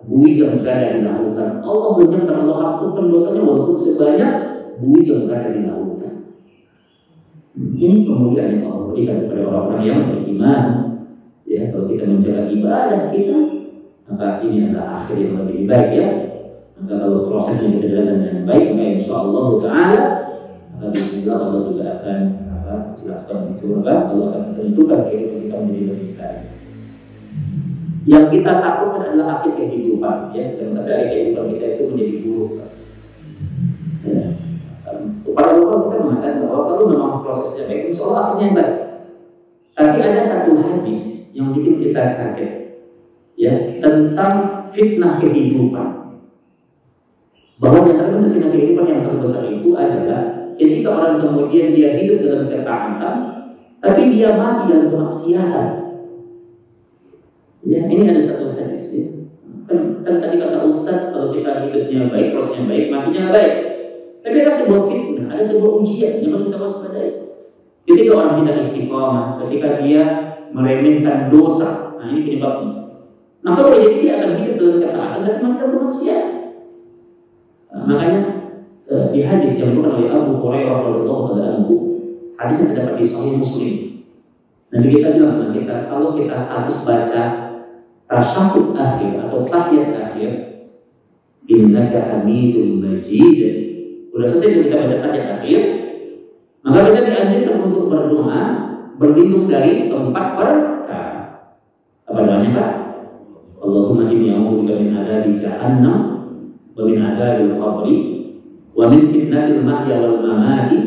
Buih yang berada di lautan. Allah lenyapkan, Allah hapuskan dosanya walaupun sebanyak buih yang berada di lautan. Ini kemuliaan yang Allah berikan kepada orang-orang yang beriman. Ya, kalau kita menjaga ibadah kita, maka ini adalah akhir yang lebih baik, ya. Maka kalau prosesnya kita jalankan dengan baik, maka insyaallah Ta'ala, maka bismillah Allah juga akan jelaskan di surga. Allah akan menentukan kehidupan kita menjadi lebih baik. Yang kita takut adalah akhir kehidupan, ya, dan sampai akhir kehidupan kita itu menjadi buruk. Ya. Para ulama kita mengatakan bahwa kalau memang prosesnya baik, insya Allah akhirnya baik. Tapi ada satu hadis yang bikin kita kaget, ya, tentang fitnah kehidupan. Bahwa yang terbentuk fitnah kehidupan yang terbesar itu adalah ketika orang kemudian dia hidup dalam ketaatan, tapi dia mati dalam kemaksiatan. Ya, ini ada satu hadis, ya. Kan tadi kata Ustaz, kalau kita hidupnya baik, prosesnya baik, matinya baik. Tapi ada sebuah fitnah, ada sebuah ujian yang harus kita waspadai. Ketika orang tidak istiqamah, ketika dia meremehkan dosa, nah ini penyebabnya. Maka boleh jadi dia akan hidup dalam ketaatan dan mati dalam kemaksiatan. Makanya di hadis yang diberikan oleh Abu Hurairah radhiyallahu anhu, hadis yang terdapat di Sahih Muslim. Nanti kita bilang, kalau kita harus baca tasyahud akhir atau tahiyat akhir, innaka hamidun majid, udah selesai kita baca tahiyat akhir, Maka kita dianjurkan untuk berdoa berlindung dari tempat perkara. Apa doanya Pak? Allahumma inni a'udzubika min adzabi jahannam wa min adzabil qabri wa min fitnatil mahya wal mamati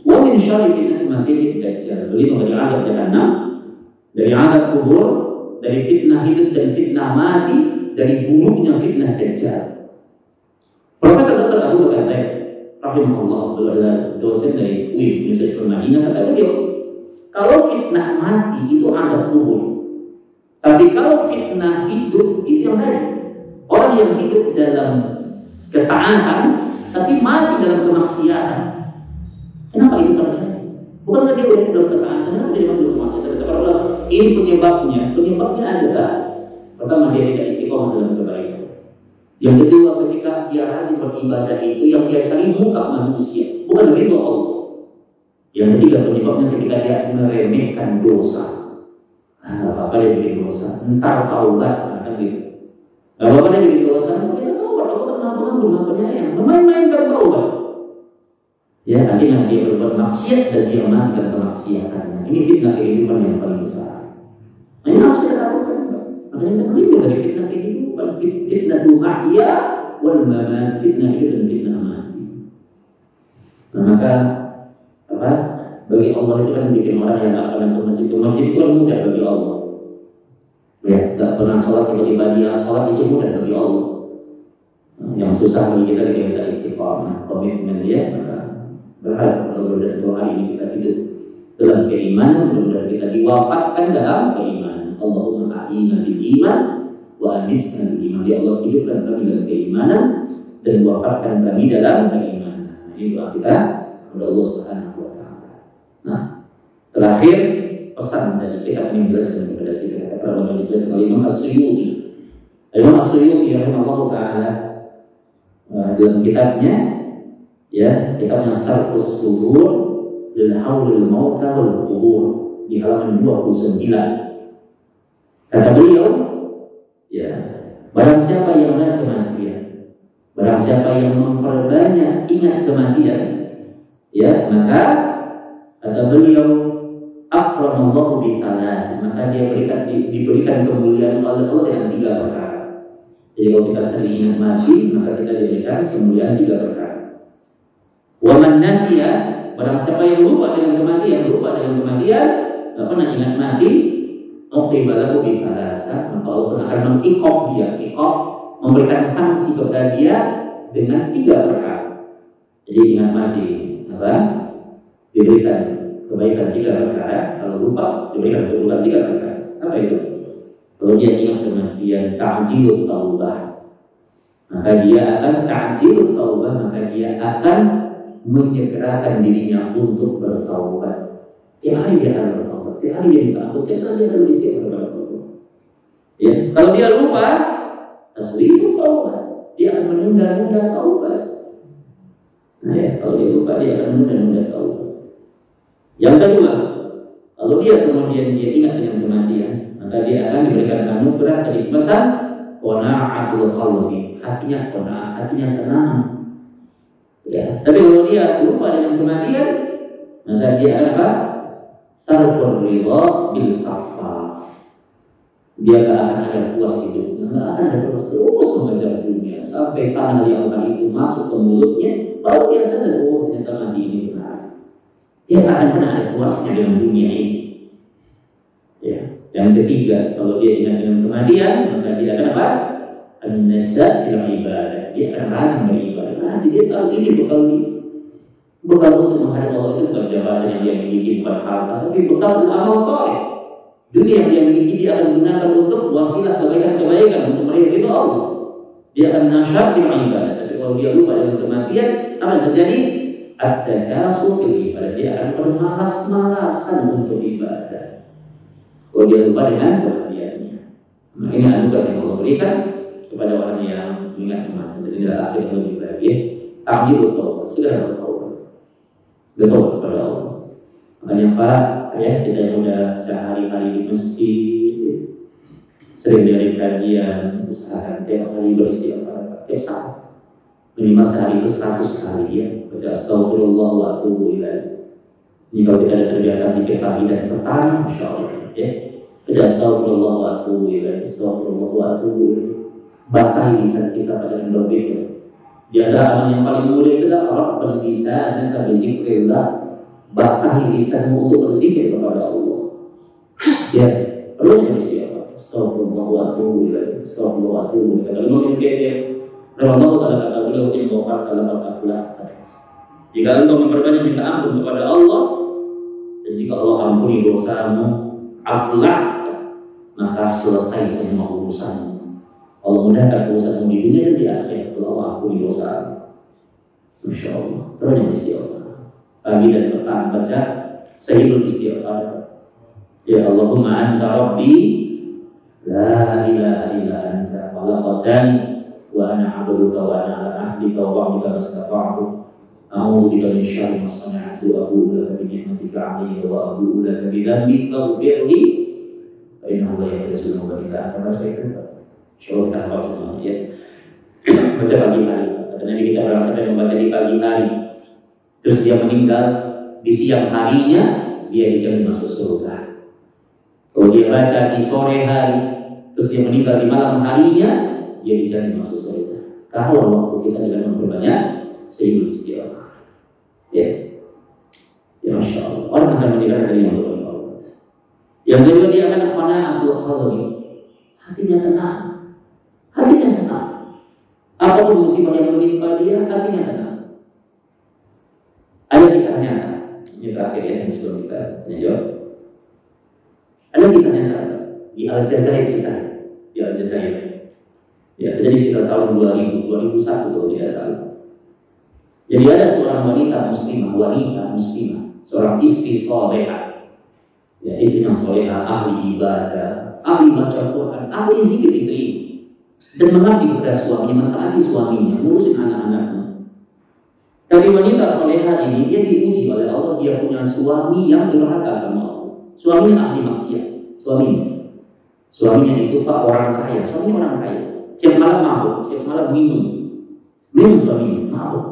wa min syarri fitnatil masiihid dajjal. Berlindung dari azab jahannam, dari azab kubur, dari fitnah hidup dan fitnah mati, dari buruknya fitnah dajjal. Profesor Dr. Abu Bakar Zaid rahimahullah, beliau adalah dosen dari UIN Universitas Islam Madinah, kata beliau, kalau fitnah mati itu azab kubur, tapi kalau fitnah hidup itu yang tadi, orang yang hidup dalam ketaatan tapi mati dalam kemaksiatan. Kenapa itu terjadi? Bukankah dia udah dalam ketaatan? Kenapa dia mati dalam kemaksiatan? Karena ini penyebabnya. Penyebabnya adalah pertama, dia tidak istiqomah dalam kebaikan. Yang kedua, ketika dia rajin beribadah itu yang dia cari muka manusia, bukan ridho Allah. Yang ketiga, penyebabnya ketika dia meremehkan dosa. Apa-apa dia bikin dosa, ntar taubat kan gitu. Apa-apa dia bikin dosa, kita taubat, Allah kenapa belum penyayang, memain-mainkan taubat. Ya, akhirnya dia berbuat maksiat dan dia mati dalam kemaksiatannya. Ini fitnah kehidupan yang paling besar. Nah, ini harus kita lakukan. Makanya kita berlindung dari fitnah kehidupan, fitnah mahya wal mamat, fitnah hidup dan fitnah mati. Nah, maka apa? Bagi Allah itu kan bikin orang yang tak pernah ke masjid. Ke masjid itu kan mudah bagi Allah. Ya, tak pernah sholat ibadah, sholat itu mudah bagi Allah. Yang susah bagi kita ketika kita istiqamah, komitmen ya. Maka berharap mudah-mudahan doa ini kita hidup dalam keimanan, mudah-mudahan kita diwafatkan dalam keimanan. Allahumma a'inna bil iman wa amitna bil iman. Ya Allah, hidupkan kami dalam keimanan dan wafatkan kami dalam keimanan. Ini doa kita kepada Allah Subhanahu wa taala. Nah, terakhir pesan dari kitab ini menjelaskan kepada kita kata dijelaskan oleh Imam As-Suyuti. Imam As-Suyuti rahimahullah taala dalam kitabnya ya, kitabnya Sarhus Sudur lil Haulil Mauta wal Qubur di halaman 29. Kata beliau, ya, barang siapa yang melihat kematian, barang siapa yang memperbanyak ingat kematian, ya, maka kata beliau, akramallahu bi thalas, maka dia diberikan kemuliaan oleh Allah dengan 3 perkara. Jadi kalau kita sering ingat mati, maka kita diberikan kemuliaan 3 perkara. Wa man nasiya, barang siapa yang lupa dengan kematian, enggak pernah ingat mati, uqibalahu bi thalas, maka Allah akan mengiqab dia, memberikan sanksi kepada dia dengan 3 perkara. Jadi ingat mati, apa? Diberikan kebaikan 3 perkara, kalau lupa diberikan keburukan 3 perkara. Apa itu? Kalau dia ingat kematian, ta'jilut taubah, maka dia akan ta'jilut taubah, maka dia akan menyegerakan dirinya untuk bertaubat. Tiap hari dia akan bertaubat, tiap hari dia minta ampun, tiap saat dia akan istighfar kepada Allah. Ya, kalau dia lupa, taswifut taubat, dia akan menunda-nunda taubat. Nah ya, kalau dia lupa dia akan menunda-nunda taubat. Yang kedua, kalau dia kemudian dia ingat dengan kematian, maka dia akan diberikan anugerah kenikmatan qana'atul qalbi, hatinya qana'ah, hatinya tenang. Ya, tapi kalau dia lupa dengan kematian, maka dia akan apa? Tarkur ridha bil kafaf. Dia tak akan ada puas hidupnya, tak akan ada puas, terus mengejar dunia sampai tanah yang itu masuk ke mulutnya, baru dia sadar, oh ternyata mati ini benar. Dia tak akan pernah ada puasnya dengan dunia ini. Ya. Yang ketiga, kalau dia ingat dengan kematian, maka dia akan apa? An-nasad fil ibadah. Dia akan rajin beribadah. Nanti dia tahu ini bekal untuk menghadap Allah itu bukan jabatan yang dia miliki, bukan harta, tapi bekal amal soleh. Dunia yang dia miliki dia akan gunakan untuk wasilah kebaikan-kebaikan untuk meraih ridha Allah. Dia akan nasyad fil ibadah. Tapi kalau dia lupa dengan kematian, apa yang terjadi? At-takasul fil ibadah. Dia akan bermalas-malasan untuk ibadah. Kalau dia lupa dengan kematiannya. Nah, ini anugerah yang Allah berikan kepada orang yang ingat kematian. Jadi tidak akhir yang lebih baik ya. Ta'jilul taubat, segera bertaubat. Bertaubat kepada Allah. Makanya Pak, ya, kita yang udah sehari-hari di masjid, sering dari kajian, usahakan tiap hari beristighfar, tiap saat. Minimal sehari itu 100 kali ya. Baca astagfirullah wa atubu ilaih. Ini kalau kita ada terbiasa zikir pagi dan petang, Masya Allah, ya. Kita astagfirullah wa atubu ilaih, astagfirullah wa atubu ilaih. Basahi lisan kita pada berzikir. Di antara amal yang paling mulia itu adalah rabbal lisan dan berzikrillah. Basahi lisanmu untuk berzikir kepada Allah. Ya, perlu yang istighfar. Astagfirullah wa atubu ilaih, astagfirullah wa atubu ilaih. Kalau mau kita Rasulullah Ta'ala kata beliau yang wafat dalam al-aflah. Jika engkau memperbanyak minta ampun kepada Allah, dan jika Allah ampuni dosamu, aflah, maka selesai semua urusanmu. Allah mudahkan urusanmu di dunia dan di akhirat. Kalau Allah ampuni dosamu, Masya Allah. Banyak istighfar. Pagi dan petang baca sayyidul istighfar. Ya Allahumma anta rabbi, la ilaha illa anta khalaqtani wa ana 'abduka wa ana 'ala ahdika wa wa'dika mastata'tu. A'udzu bika min syarri ma sana'tu wa abu'u laka bi ni'matika 'alayya wa abu'u laka bi dhanbi faghfir li fa innahu la yaghfiru dzunuba illa anta. Baca itu. Insyaallah kita hafal semua ya. Baca pagi hari. Karena Nabi kita pernah sampai membaca di pagi hari. Terus dia meninggal di siang harinya, dia dijamin masuk surga. Kalau dia baca di sore hari, terus dia meninggal di malam harinya, dia dijamin masuk surga. Kalau waktu kita dengan memperbanyak sayyidul istighfar. Ya, ya Masya Allah. Orang akan meninggal dari yang Allah. Yang kedua dia akan qana'atul qalbi. Hatinya tenang. Hatinya tenang. Apapun musibah yang menimpa dia, hatinya tenang. Ada kisah nyata. Ini terakhir ya, sebelum kita jawab. Ada kisah nyata di Aljazair kisah. Di Aljazair. Ya, terjadi sekitar tahun 2001 kalau tidak salah. Jadi ada seorang wanita muslimah, seorang istri solehah, ya istri yang solehah, ahli ibadah, ahli baca Quran, ahli zikir istri, dan mengabdi kepada suaminya, mentaati suaminya, ngurusin anak-anaknya. Tapi wanita solehah ini dia diuji oleh Allah, dia punya suami yang durhaka sama Allah, suaminya ahli maksiat, suaminya itu pak orang kaya, suaminya orang kaya, tiap malam mabuk, tiap malam minum suaminya mabuk.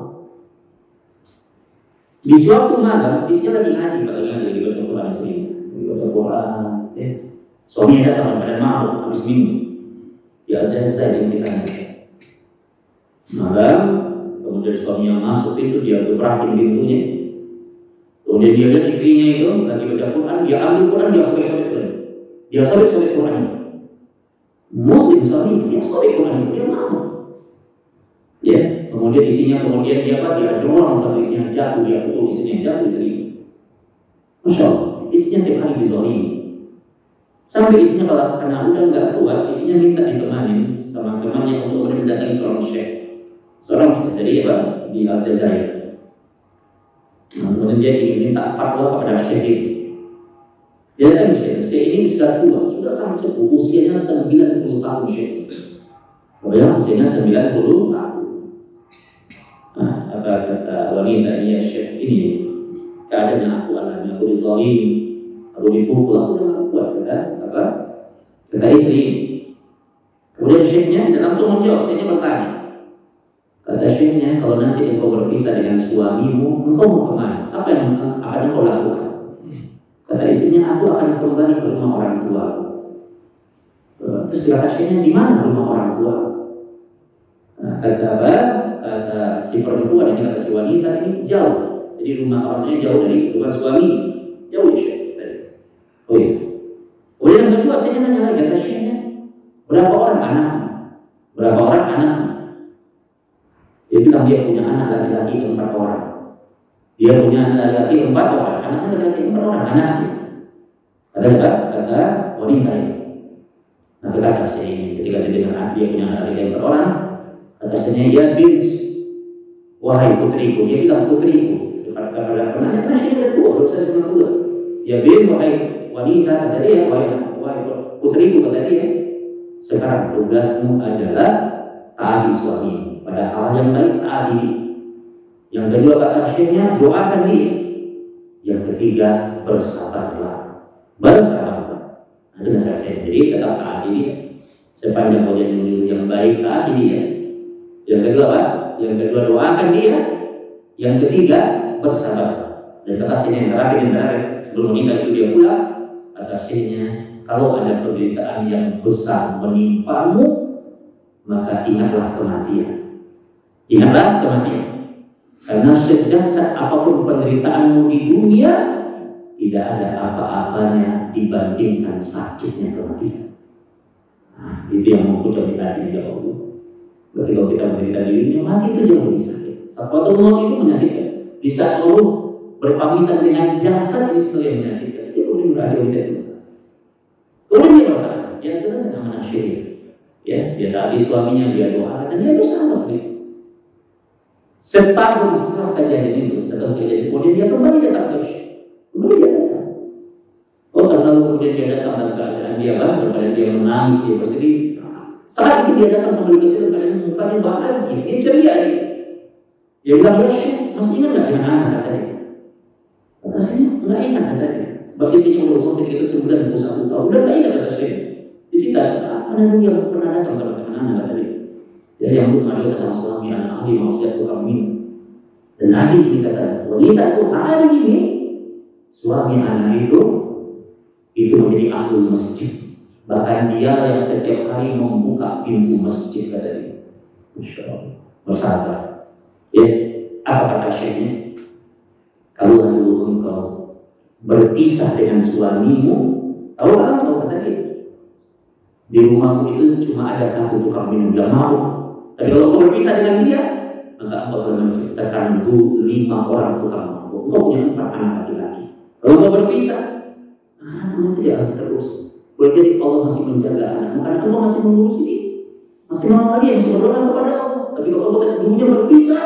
Di suatu malam, istrinya lagi ngaji, lagi baca Quran sendiri, baca Quran. Suaminya datang pada mabuk, habis minum. Ya Aljazair ini kisahnya. Malam, kemudian suaminya masuk pintu, dia gebrakin pintunya. Kemudian dia lihat istrinya itu lagi baca Quran, dia ambil Quran, dia sobek-sobek Quran. Dia sobek-sobek Quran. Muslim suami, dia sobek Quran, dia mabuk. Ya, kemudian isinya dia dorong sampai istrinya jatuh, dia pukul istrinya jatuh istrinya. Masya Allah, istrinya tiap hari dizalimi. Sampai istrinya kalau karena udah nggak kuat, istrinya minta ditemani sama temannya untuk mendatangi seorang syekh, jadi di Aljazair. Nah, kemudian dia ingin minta fatwa kepada syekh ini. Dia datang syekh ini sudah tua, sudah sangat sepuh, usianya 90 tahun syekh. Kemudian usianya 90 tahun. Apa kata wanita ini, ya syekh ini keadaannya aku alami, aku dizalimi, aku dipukul, aku udah kuat, kata istri ini. Kemudian syekhnya tidak langsung menjawab, syekhnya bertanya. Kata syekhnya, kalau nanti engkau berpisah dengan suamimu, engkau mau kemana? Apa yang akan engkau lakukan? Kata istrinya, aku akan kembali ke rumah orang tua. Terus kata syekhnya, di mana rumah orang tua? Kata si perempuan ini, kata si wanita ini jauh. Jadi rumah orangnya jauh dari rumah suami, jauh ya syekh. Oh iya. Kemudian yang kedua saya nanya lagi, kata syekhnya, berapa orang anaknya? Dia bilang dia punya anak laki-laki 4 orang. Dia punya anak laki-laki 4 orang. Anaknya laki-laki 4 orang, anaknya. Kata wanita ini. Nah, kata saya ini ketika dia dengar dia punya anak laki-laki 4 orang. Kata saya, ya bint, wahai putriku. Dia bilang putriku. Karena saya sudah tua, saya sudah tua. Ya bint, wahai wanita, kata dia, wahai putriku, kata dia. Sekarang tugasmu adalah taati suami pada hal yang baik, taati dia. Yang kedua kata syekhnya, doakan dia. Yang ketiga, bersabarlah. Itu nasihat saya. Jadi tetap taati dia. Sepanjang kau jadi yang baik, taati dia. Yang kedua apa? Yang kedua doakan dia. Yang ketiga bersabar. Dan kata syekhnya yang terakhir sebelum meninggal itu dia pulang, kata syekhnya, kalau ada penderitaan yang besar menimpamu, maka ingatlah kematian. Ingatlah kematian. Karena sedahsyat apapun penderitaanmu di dunia, tidak ada apa-apanya dibandingkan sakitnya kematian. Nah, itu yang mengucap di hati ya Allah. Berarti kalau kita menderita di dunia, mati itu jauh lebih sakit. Sakratul maut itu menyakitkan. Di saat Allah berpamitan dengan jasad ini sesuatu yang menyakitkan. Itu kemudian berada di dalam. Kemudian dia bertahan. Dia itu kan dengan menasyir. Ya, dia taati suaminya, dia doa, dan dia bersama dia. Setahun setelah kejadian itu, kemudian dia kembali datang ke Syekh. Kemudian dia datang. Oh, lalu kemudian dia datang dalam keadaan dia keadaan dia menangis, dia bersedih. Saat itu dia datang kembali ke Syekh keadaan mukanya bahagia, dia ceria dia. Dia bilang, ya Syekh, masih ingat nggak dengan anak kata dia? Kata Syekh, nggak ingat kata dia. Sebab istrinya udah umur ketika itu 91 tahun, udah nggak ingat kata Syekh. Jadi tak apa dulu yang pernah datang sama teman anak kata dia. Jadi yang untuk mengadu tentang suami anak ahli maksiat tukang minum. Dan hari ini kata wanita itu hari ini suami anak itu menjadi ahli masjid. Bahkan dia yang setiap hari membuka pintu masjid kata dia. Masya Allah. Bersabar. Ya, apa kata syekhnya? Kalau dulu engkau berpisah dengan suamimu, tahu kan kau kata dia? Di rumahmu itu cuma ada satu tukang minum yang mau. Tapi kalau kau berpisah dengan dia, maka engkau telah menciptakan 5 orang tukang mabuk. Engkau punya 4 anak laki-laki. Kalau kau berpisah, anak tidak akan terus. Boleh jadi Allah masih menjaga anakmu karena engkau masih mengurusi dia, masih mengawal dia, masih berdoa kepada Allah. Tapi kalau engkau dulunya berpisah,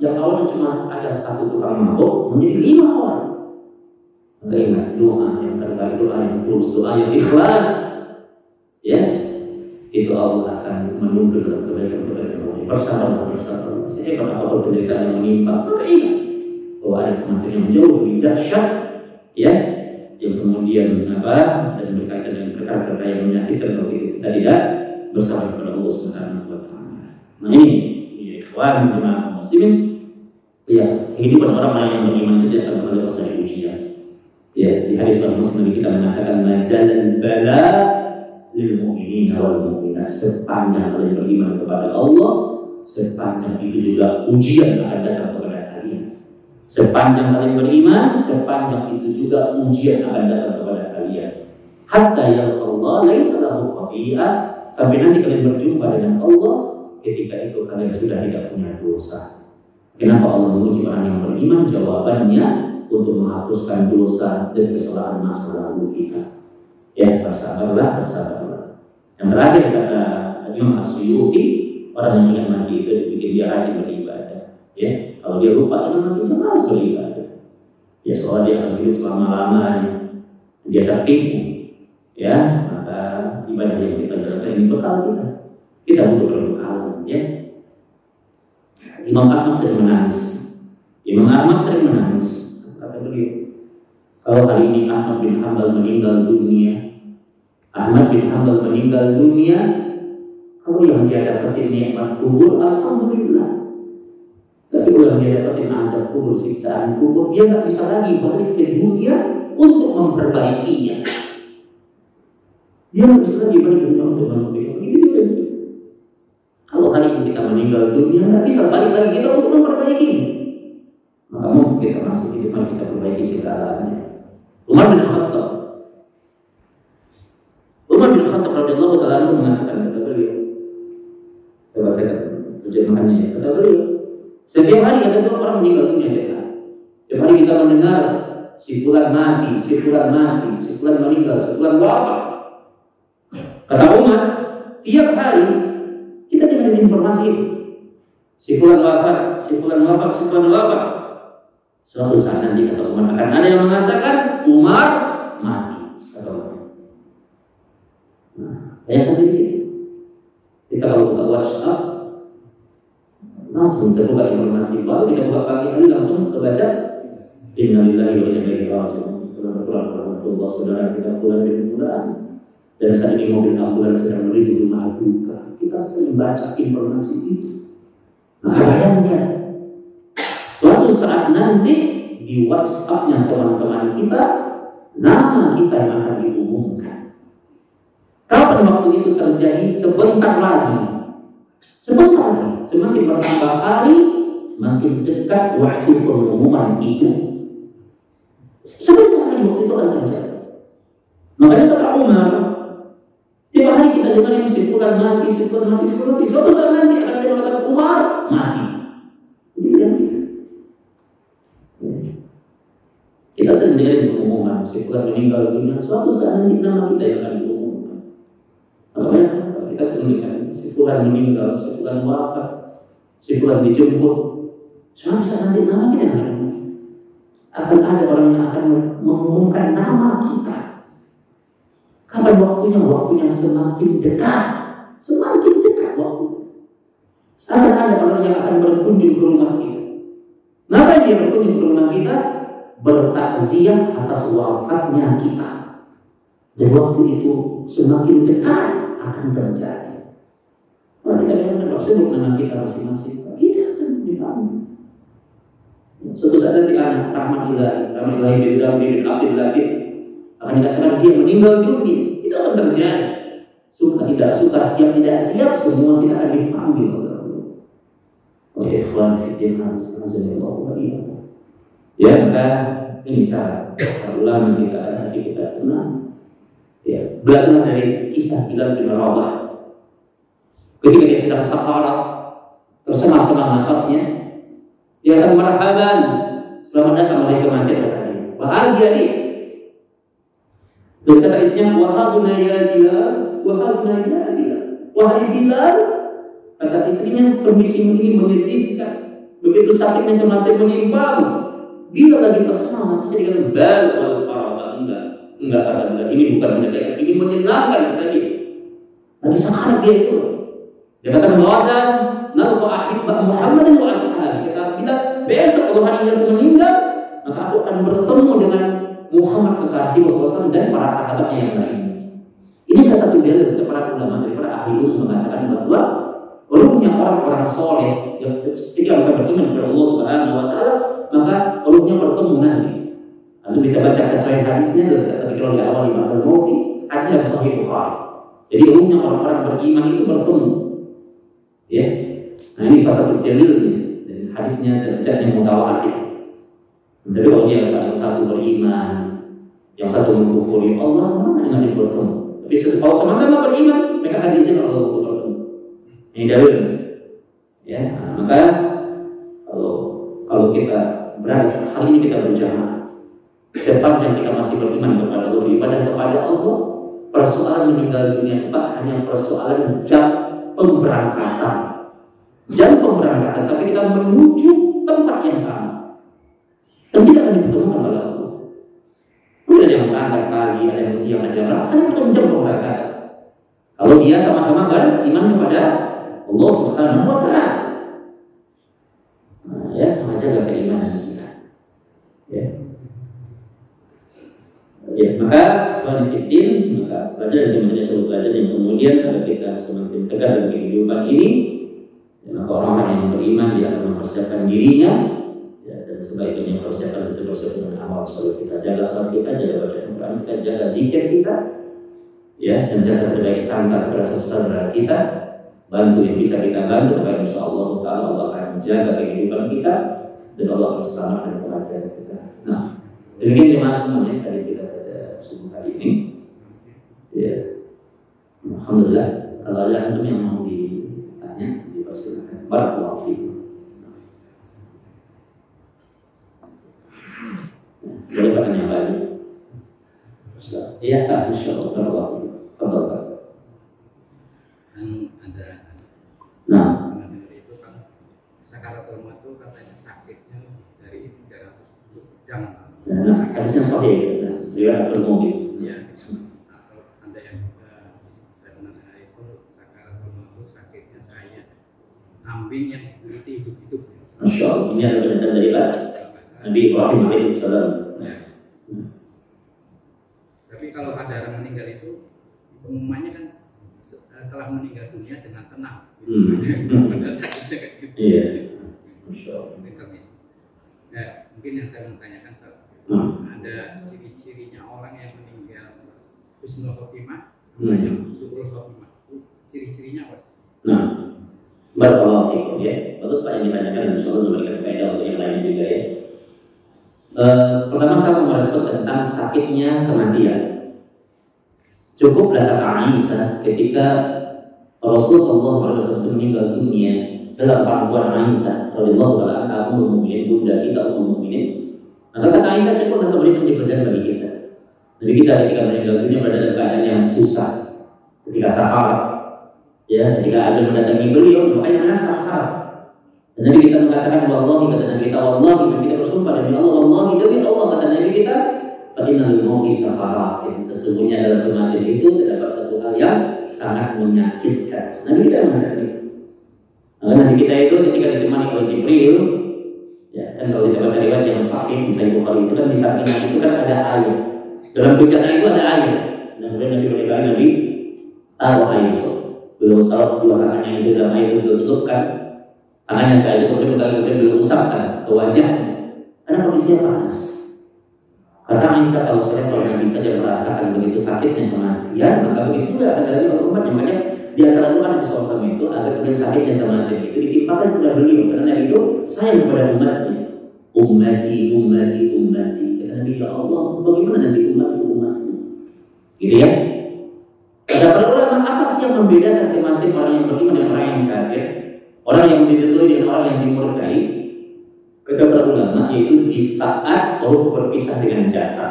yang awalnya cuma ada satu tukang mabuk menjadi 5 orang. Maka ingat doa yang terbaik, doa yang tulus, doa yang ikhlas. Ya, itu Allah akan menuntut dalam kebaikan-kebaikan Allah. Bersabar. Saya pada apapun penderitaan yang menimpa, maka ingat bahwa ada kematian yang jauh lebih dahsyat, ya, yang kemudian dan berkaitan dengan perkara-perkara yang menyakitkan kalau kita tidak bersabar kepada Allah Subhanahu wa Ta'ala. Nah ini ikhwan jemaah muslimin, ya, kehidupan orang yang beriman itu akan pernah lepas dari ujian. Ya, di hadis Muslim kita mengatakan mazalal bala lil mu'minin wal mu'minat, sepanjang kalian beriman kepada Allah, sepanjang itu juga ujian akan datang kepada kalian. Sepanjang kalian beriman, sepanjang itu juga ujian akan datang kepada kalian. Hatta yalqallah laisa lahu khati'ah, sampai nanti kalian berjumpa dengan Allah, ketika itu kalian sudah tidak punya dosa. Kenapa Allah menguji orang yang beriman? Jawabannya untuk menghapuskan dosa dan kesalahan masa lalu kita. Ya, bersabarlah. Yang terakhir kata Imam As-Suyuti, orang yang ingat mati itu dibikin dia rajin beribadah. Ya, kalau dia lupa dengan mati itu malas beribadah. Ya, soalnya dia akan hidup selama-lamanya, dia tertipu. Ya, maka ibadah yang kita jalankan ini bekal kita. Kita butuh berbekalan. Ya, Imam Ahmad sering menangis. Kata beliau, kalau hari ini Ahmad bin Hanbal meninggal dunia, kalau yang dia dapatin nikmat kubur, alhamdulillah. Tapi kalau yang dia dapatin azab kubur, siksaan kubur, dia nggak bisa lagi balik ke dunia untuk memperbaikinya. Kalau hari ini kita meninggal dunia, nggak bisa balik lagi kita untuk memperbaikinya. Maka mungkin kita masuk hidup, kita perbaiki segalanya. Umar bin Khattab radhiyallahu ta'ala mengatakan, kata beliau, saya bacakan terjemahannya, kata beliau, setiap hari kata beliau orang meninggal dunia. Setiap hari kita mendengar si fulan mati, si fulan meninggal, si fulan wafat. Kata Umar, tiap hari kita dengar informasi itu, si fulan wafat. Suatu saat nanti kata Umar akan ada yang mengatakan Umar mati, kata Umar. Nah, bayangkan ini. Kita kalau buka WhatsApp, langsung terbuka informasi baru, kita buka pagi hari langsung terbaca innalillahi wa inna ilaihi raji'un. Warahmatullahi saudara kita fulan bin fulan, dan saat ini mobil ambulan sedang menuju rumah duka. Kita sering baca informasi itu. Maka bayangkan, suatu saat nanti di WhatsApp-nya teman-teman kita, nama kita yang akan diumumkan. Kapan waktu itu terjadi? Sebentar lagi. Sebentar lagi. Semakin bertambah hari, makin dekat waktu pengumuman itu. Sebentar lagi waktu itu akan terjadi. Makanya kata Umar, tiap hari kita dengar yang si fulan mati, si fulan mati, si fulan mati. Suatu saat nanti akan dikatakan Umar mati. Kita sering dengar pengumuman si fulan meninggal dunia. Suatu saat nanti nama kita yang akan diumumkan. Makanya kita sering dengar si fulan meninggal, si fulan wafat, si fulan dijemput. Suatu saat nanti nama kita yang akan diumumkan. Akan ada orang yang akan mengumumkan nama kita. Kapan waktunya? Waktunya semakin dekat. Semakin dekat waktu. Akan ada orang yang akan berkunjung ke rumah kita. Kenapa dia berkunjung ke rumah kita? Bertakziah atas wafatnya kita. Dan waktu itu semakin dekat akan terjadi. Kalau kita memang sebut nama kita masing-masing, kita akan dipanggil. Suatu saat nanti anak Rahmat Ilahi bin Abdul Latif akan dikatakan dia meninggal dunia. Itu akan terjadi. Suka tidak suka, siap tidak siap, semua kita akan dipanggil oleh Allah. Oleh ikhwan fiddin azanillahu wa iyyakum. Ya, maka ini cara ulama kita tenang. Ya, belajarlah dari kisah Bilal bin Rabah. Ketika dia sedang sakarat, tersengal-sengal nafasnya, dia akan marhaban, selamat datang wahai kematian, kata dia. Bahagia dia. Dan kata istrinya, wahaduna ya Bilal, wahaduna ya Bilal. Wahai Bilal, kata istrinya, kondisimu ini menyedihkan. Begitu sakitnya kematian menimpamu. Bila lagi tersengal nafasnya dikatakan bal wal qaraba, enggak kata Bilal, ini bukan menyedihkan, ini menyenangkan, kata dia. Lagi sakarat dia itu. Dia kata mawadan nalqa ahibba Muhammadin wa ashabi. Kata Bilal, besok kalau harinya aku meninggal, maka aku akan bertemu dengan Muhammad kekasih Rasulullah dan para sahabatnya yang lain. Ini salah satu dalil dari para ulama, dari para ahli ilmu mengatakan bahwa ruhnya orang-orang soleh yang ketika mereka beriman kepada Allah Subhanahu Wa Taala, maka ruhnya bertemu nanti. Anda bisa baca kesahihan hadisnya ketika di awal Imam Al-Mawti, hadis yang Sahih Bukhari. Jadi ruhnya orang-orang beriman itu bertemu. Ya, nah ini salah satu dalilnya dan hadisnya derajatnya mutawatir. Tapi kalau dia yang satu beriman, yang satu mengkufuri Allah, mana dengan dia bertemu? Tapi kalau sama-sama beriman, mereka akan diizinkan Allah untuk bertemu. Ini dalilnya. Ya, nah, maka kalau kita berada hal ini kita berjamaah, sepanjang kita masih beriman kepada Allah, beribadah kepada Allah, persoalan meninggal dunia tempat hanya persoalan jam pemberangkatan. Jam pemberangkatan, tapi kita menuju tempat yang sama. Dan kita akan dipertemukan oleh Allah. Ada yang berangkat pagi, ada yang siang, ada yang berangkat, ada jam pemberangkatan. Kalau dia sama-sama beriman kepada Allah Subhanahu Wa Taala, nah, ya, menjaga keimanan kita. Ya, ya, maka wanifidin, maka belajar yang menjadi satu belajar yang kemudian agar kita semakin tegar dalam kehidupan ini. Ya, maka orang yang beriman dia akan mempersiapkan dirinya. Sebaiknya persiapan itu persiapan amal selalu kita jaga salat kita, jaga bacaan Quran kita, jaga zikir kita, ya, sentiasa berbaik sangka kepada saudara kita, bantu yang bisa kita bantu, maka insya Allah Allah akan menjaga kehidupan kita dan Allah akan selamatkan kebahagiaan kita. Nah, demikian jemaah semuanya dari kita pada subuh hari ini. Ya, alhamdulillah. Kalau ada antum yang mau ditanya, dipersilakan. Barakallahu fiikum. Boleh bertanya lagi? Iya, insyaallah. Fadhal. Ada. Nah, itu kan sakaratul maut itu katanya sakitnya dari 300 jam. Nah, hadisnya sahih. Riwayat Al-Mawdi. Iya. Atau ada yang juga saya pernah itu sakaratul maut itu sakitnya saya kambing yang hidup-hidup. Masya Allah. Ini ada penelitian dari Nabi Ibrahim alaihissalam. Tapi kalau ada orang meninggal itu pengumumannya kan telah meninggal dunia dengan tenang. Pada sakitnya kayak gitu. Iya. Masya Allah. Nah, mungkin yang saya mau tanyakan ada ciri-cirinya orang yang meninggal husnul khotimah, yang su'ul khotimah, ciri-cirinya apa? Nah, barakallahu fiikum ya. Bagus Pak yang ditanyakan, insyaallah memberikan faedah untuk yang lain juga ya. Pertama saya mau merespon tentang sakitnya kematian. Cukuplah kata Aisyah ketika Rasulullah SAW meninggal dunia dalam pangkuan Aisyah radhiyallahu taala anha ummul mukminin, bunda kita ummul mukminin. Maka kata Aisyah cukup dan kemudian menjadi beban bagi kita. Jadi kita ketika meninggal dunia berada dalam keadaan yang susah, ketika sakarat, ya ketika ajal mendatangi beliau, makanya namanya sakarat. Dan Nabi kita mengatakan wallahi, kata Nabi kita wallahi, dan kita bersumpah demi Allah, wallahi demi Allah, kata Nabi kita, fa innal mauti sakarat. Sesungguhnya dalam kematian itu terdapat satu hal yang sangat menyakitkan. Nabi kita mengatakan itu. Nabi kita itu ketika ditemani oleh Jibril, ya kan kalau kita baca riwayat yang sahih di Sahih Bukhari itu kan di sampingnya itu kan ada air. Dalam bencana itu ada air. Dan kemudian Nabi berkata, Nabi taruh air itu. Beliau taruh dua tangannya itu dalam air itu, beliau celupkan tangannya ke air itu, kemudian beliau usapkan ke wajahnya karena kondisinya panas. Kata Aisyah, kalau selevel Nabi saja merasakan begitu sakitnya kematian, maka begitu juga akan ada oleh umatnya. Makanya di antara doa Nabi SAW itu agar kemudian sakitnya kematian itu ditimpakan kepada beliau, karena Nabi itu sayang kepada umatnya. Ummati, ummati, ummati. Kata Nabi, ya Allah, bagaimana nanti umatku, umatku? Gitu ya. Ada para ulama, apa sih yang membedakan kematian orang yang beriman dengan orang yang kafir, orang yang diridhoi dengan orang yang dimurkai? Kata para ulama, yaitu di saat ruh berpisah dengan jasad,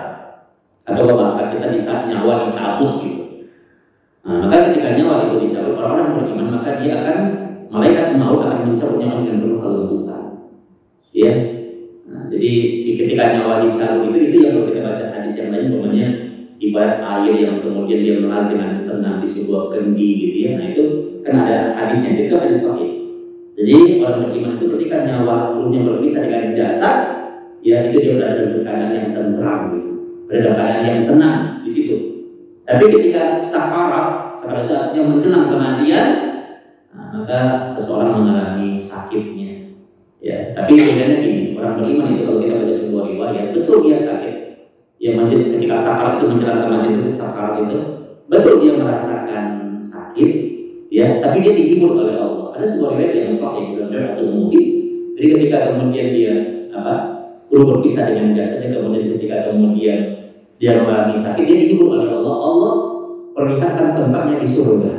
atau bahasa kita di saat nyawa dicabut gitu. Nah, maka ketika nyawa itu dicabut, orang-orang beriman, maka dia akan, malaikat maut akan mencabut nyawa dengan penuh kelembutan. Ya. Nah, jadi ketika nyawa dicabut itu yang kalau kita baca hadis yang lain, namanya ibarat air yang kemudian dia mengalir dengan tenang di sebuah kendi gitu ya. Nah itu kan ada hadisnya, itu hadis sahih. Jadi orang beriman itu ketika nyawa ruhnya berpisah dengan jasad, ya itu dia berada dalam keadaan yang tenteram gitu, berada dalam keadaan yang tenang di situ. Tapi ketika sakarat itu artinya menjelang kematian, nah, maka seseorang mengalami sakitnya. Ya, tapi bedanya gini, orang beriman itu kalau kita baca sebuah riwayat, betul dia sakit. Ya, ketika sakarat itu menjelang kematian itu sakarat itu, betul dia merasakan sakit, ya, tapi dia dihibur oleh Allah. Ada sebuah riwayat yang sahih dalam riwayat mungkin. Jadi ketika kemudian dia ruh berpisah dengan jasadnya, kemudian ketika kemudian dia mengalami sakit, dia dihibur oleh Allah. Allah perlihatkan tempatnya di surga.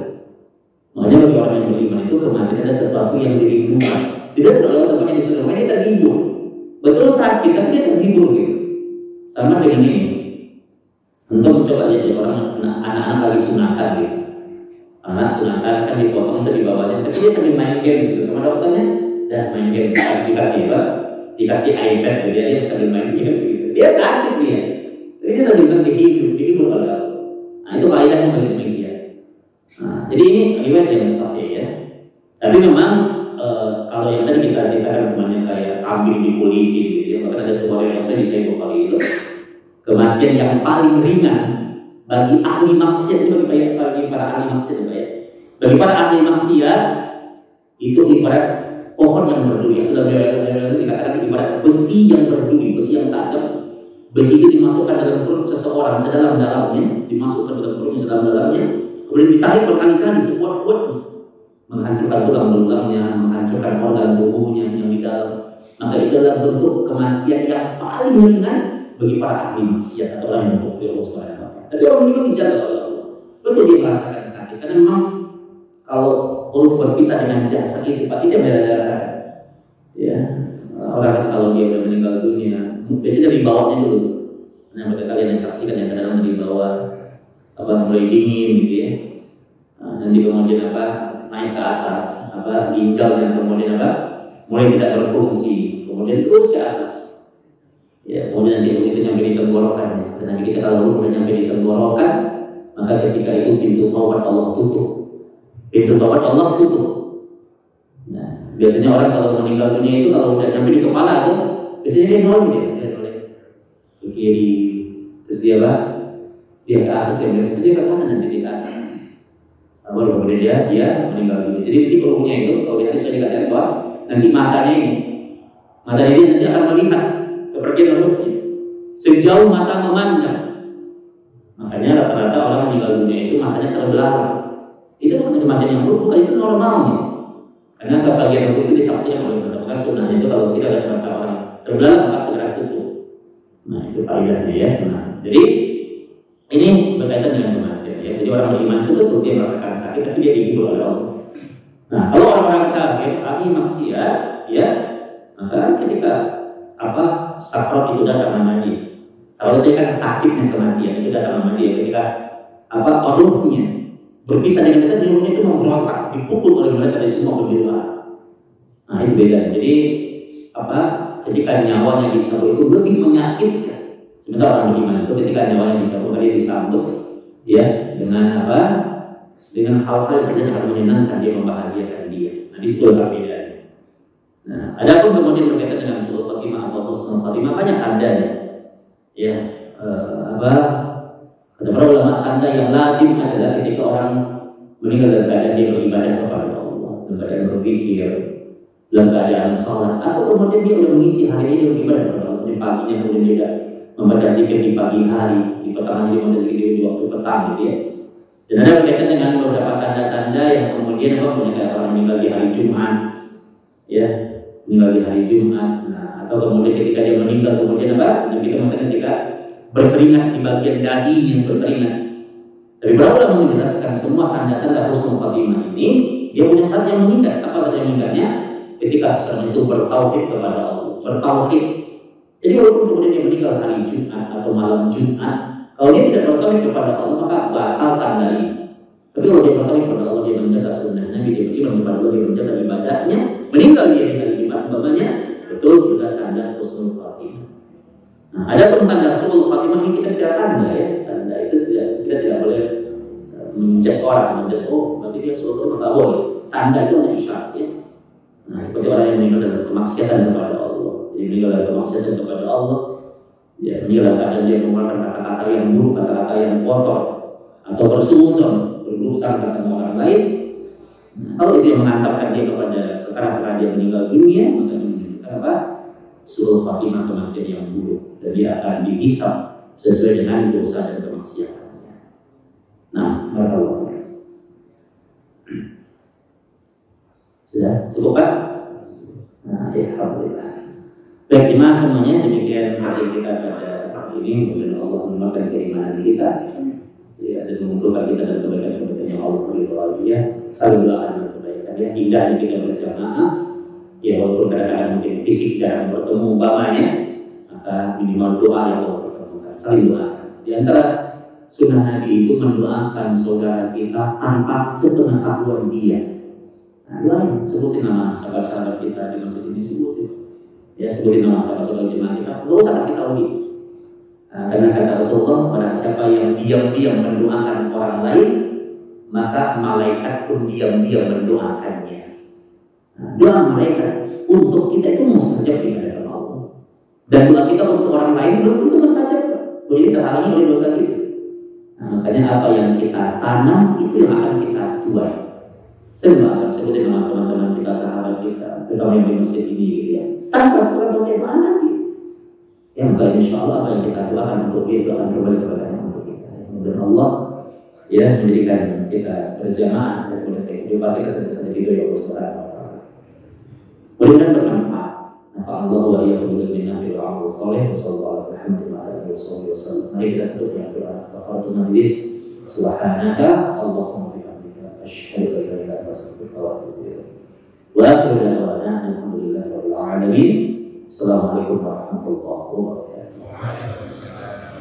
Makanya bagi orang yang beriman itu kematian ada sesuatu yang dirindukan. Tidak terlalu tempatnya di surga, dia terhibur. Betul sakit, tapi dia terhibur gitu. Sama dengan ini. Untuk mencoba lihat orang anak-anak lagi sunatan gitu. Anak sunatan kan dipotong itu di bawahnya, tapi dia sambil main game gitu sama dokternya. Dah main game, dikasih apa? Dikasih iPad, jadi dia sambil main game gitu. Dia sakit dia. Jadi dia sambil dihibur oleh Allah. Nah itu faedahnya bagi demikian. Nah, jadi ini riwayat yang sahih ya. Tapi memang kalau yang tadi kita ceritakan namanya kayak kambing dikulitin gitu ya. Bahkan ada sebuah riwayat saya di Sahih Bukhari itu, kematian yang paling ringan bagi ahli maksiat, bagi para ahli maksiat ya. Bagi para ahli maksiat itu ibarat pohon yang berduri. Itu dalam riwayat dikatakan ibarat besi yang berduri, besi yang tajam. Besi itu dimasukkan dalam perut seseorang sedalam-dalamnya, dimasukkan dalam perutnya sedalam-dalamnya, kemudian ditarik berkali-kali sekuat-kuatnya, menghancurkan tulang belulangnya, menghancurkan organ tubuhnya yang di dalam. Maka itu adalah bentuk kematian yang paling ringan bagi para ahli maksiat atau orang yang mengkufuri Allah Subhanahu wa taala. Tapi orang ini dijaga oleh Allah. Betul dia merasakan sakit, karena memang kalau ruh berpisah dengan jasad itu Pak, itu beda dasar. Ya, orang kalau dia sudah meninggal dunia, biasanya dibawanya dulu. Nah, mereka kalian yang saksikan yang kadang dibawa mulai dingin gitu ya. Nah, nanti kemudian naik ke atas, ginjal dan kemudian mulai tidak berfungsi, kemudian terus ke atas. Ya, kemudian nanti begitu nyampe di tenggorokan. Dan nanti kita kalau udah nyampe di tenggorokan, maka ketika itu pintu taubat Allah tutup. Pintu taubat Allah tutup. Nah, biasanya orang kalau meninggal dunia itu kalau udah nyampe di kepala tuh, biasanya dia nolih ke kiri, terus dia ke atas, terus dia ke kanan, nanti dia ke atas. Baru kemudian dia meninggal dunia. Jadi di ruhnya itu kalau di hadis saya dikatakan bahwa nanti matanya ini nanti akan melihat ke kepergian ruhnya sejauh mata memandang. Makanya rata-rata orang meninggal dunia itu matanya terbelalak. Itu bukan kematian yang buruk, bukan, itu normalnya. Karena kepergian ruh itu disaksikan oleh mereka. Maka sunnahnya itu kalau tidak ada mata orang terbelalak maka segera tutup. Nah itu faedahnya ya. Nah, jadi ini berkaitan dengan kematian ya. Jadi orang beriman itu betul dia merasakan sakit tapi dia dihibur oleh Allah. Nah kalau orang-orang kafir, ahli maksiat ya, maka ketika sakrat itu datang nama dia. Salah satunya kan sakitnya kematian itu datang nama dia. Ketika ruhnya berpisah dengan jasad, ruhnya itu memberontak, dipukul oleh malaikat dari semua penjuru arah. Nah itu beda. Jadi ketika nyawanya dicabut itu lebih menyakitkan. Sementara orang beriman itu ketika nyawanya dicabut dia disambut ya dengan dengan hal-hal yang akan menyenangkan dia, membahagiakan dia. Nah di situ letak bedanya. Nah, adapun kemudian berkaitan dengan suul khatimah atau husnul khatimah banyak tandanya. Ya, kata para ulama tanda yang lazim adalah ketika orang meninggal dalam keadaan dia beribadah kepada Allah, dalam keadaan berpikir, dalam keadaan sholat, atau kemudian dia sudah mengisi hari ini beribadah kepada Allah. Di paginya kemudian dia membaca zikir di pagi hari, di petang hari dia membaca zikir di waktu petang, gitu ya. Dan ada berkaitan dengan beberapa tanda-tanda yang kemudian orang meninggal di hari Jumat, ya, meninggal di hari Jumat. Nah, atau kemudian ketika dia meninggal kemudian yang kita mengatakan ketika berkeringat di bagian dahinya berkeringat. Tapi para ulama menjelaskan semua tanda-tanda husnul khatimah ini dia punya saat yang meningkat. Apa saja yang meningkatnya? Ketika seseorang itu bertauhid kepada Allah, bertauhid. Jadi walaupun kemudian dia meninggal hari Jumat atau malam Jumat, kalau dia tidak bertauhid kepada Allah maka batal tanda ini. Tapi kalau dia bertauhid kepada Allah, dia menjaga sunnah Nabi, dia beriman kepada Allah, dia menjaga ibadahnya, meninggal dia di hari Jumat umpamanya, betul sudah tanda husnul khatimah. Nah, ada pun tanda suul khatimah ini kita tidak tanda ya, tanda itu kita tidak boleh menjudge orang, berarti dia suul khatimah nggak boleh. Tanda itu hanya isyarat ya. Nah, seperti orang yang meninggal dalam kemaksiatan kepada Allah, dia meninggal dalam kemaksiatan kepada Allah, ya meninggal dalam keadaan dia mengeluarkan kata-kata yang buruk, kata-kata yang kotor, atau bersuuzon, berurusan sama orang lain. Nah, kalau itu yang mengantarkan dia kepada perkara-perkara dia meninggal dunia, maka ini menunjukkan suul khatimah, kematian yang buruk, dan dia akan dihisab sesuai dengan dosa dan kemaksiatannya. Nah, barakallahu. Sudah cukup Pak? Nah, ya alhamdulillah. Baik, terima semuanya, demikian hari kita pada pagi ini. Mudah Allah menambahkan keimanan kita, ya, dan mengumpulkan kita dalam kebaikan-kebaikan yang Allah beri kepada dia. Saling doakan kebaikan ya, indahnya kita berjamaah. Ya walaupun kadang-kadang mungkin fisik jarang bertemu umpamanya, maka minimal doa yang Allah pertemukan, saling doa. Di antara sunnah Nabi itu mendoakan saudara kita tanpa sepengetahuan dia. Nah, doain, sebutin nama sahabat-sahabat kita di masjid ini, sebutin. Ya, sebutin nama sahabat-sahabat jemaah kita, nggak usah kasih tahu dia. Nah, karena kata Rasulullah, pada siapa yang diam-diam mendoakan orang lain, maka malaikat pun diam-diam mendoakannya. Nah, doa malaikat untuk kita itu mustajab di hadapan Allah. Dan doa kita untuk orang lain belum tentu mustajab. Jadi terhalangi oleh dosa kita. Nah, makanya apa yang kita tanam itu yang akan kita tuai. Saya akan sebutin nama teman-teman kita, sahabat kita, terutama yang di masjid ini gitu ya. Tanpa sepengetahuan dia mana dia. Yang baik insya Allah apa yang kita doakan untuk dia itu akan kembali kepada untuk kita. Dan Allah ya menjadikan kita berjamaah dan kemudian kehidupan kita sampai itu ya Allah Subhanahu wa taala. Mudah-mudahan bermanfaat. Nafa'allahu wa iyyakum bil nafi wal 'amal shalih wa sallallahu alaihi wa sallam. Mari kita tutup dengan doa kafaratul majlis. Subhanaka Allahumma bihamdika asyhadu an la ilaha illa anta astaghfiruka wa atubu ilaik. Wa akhiru da'wana alhamdulillahi rabbil alamin. Assalamualaikum warahmatullahi wabarakatuh.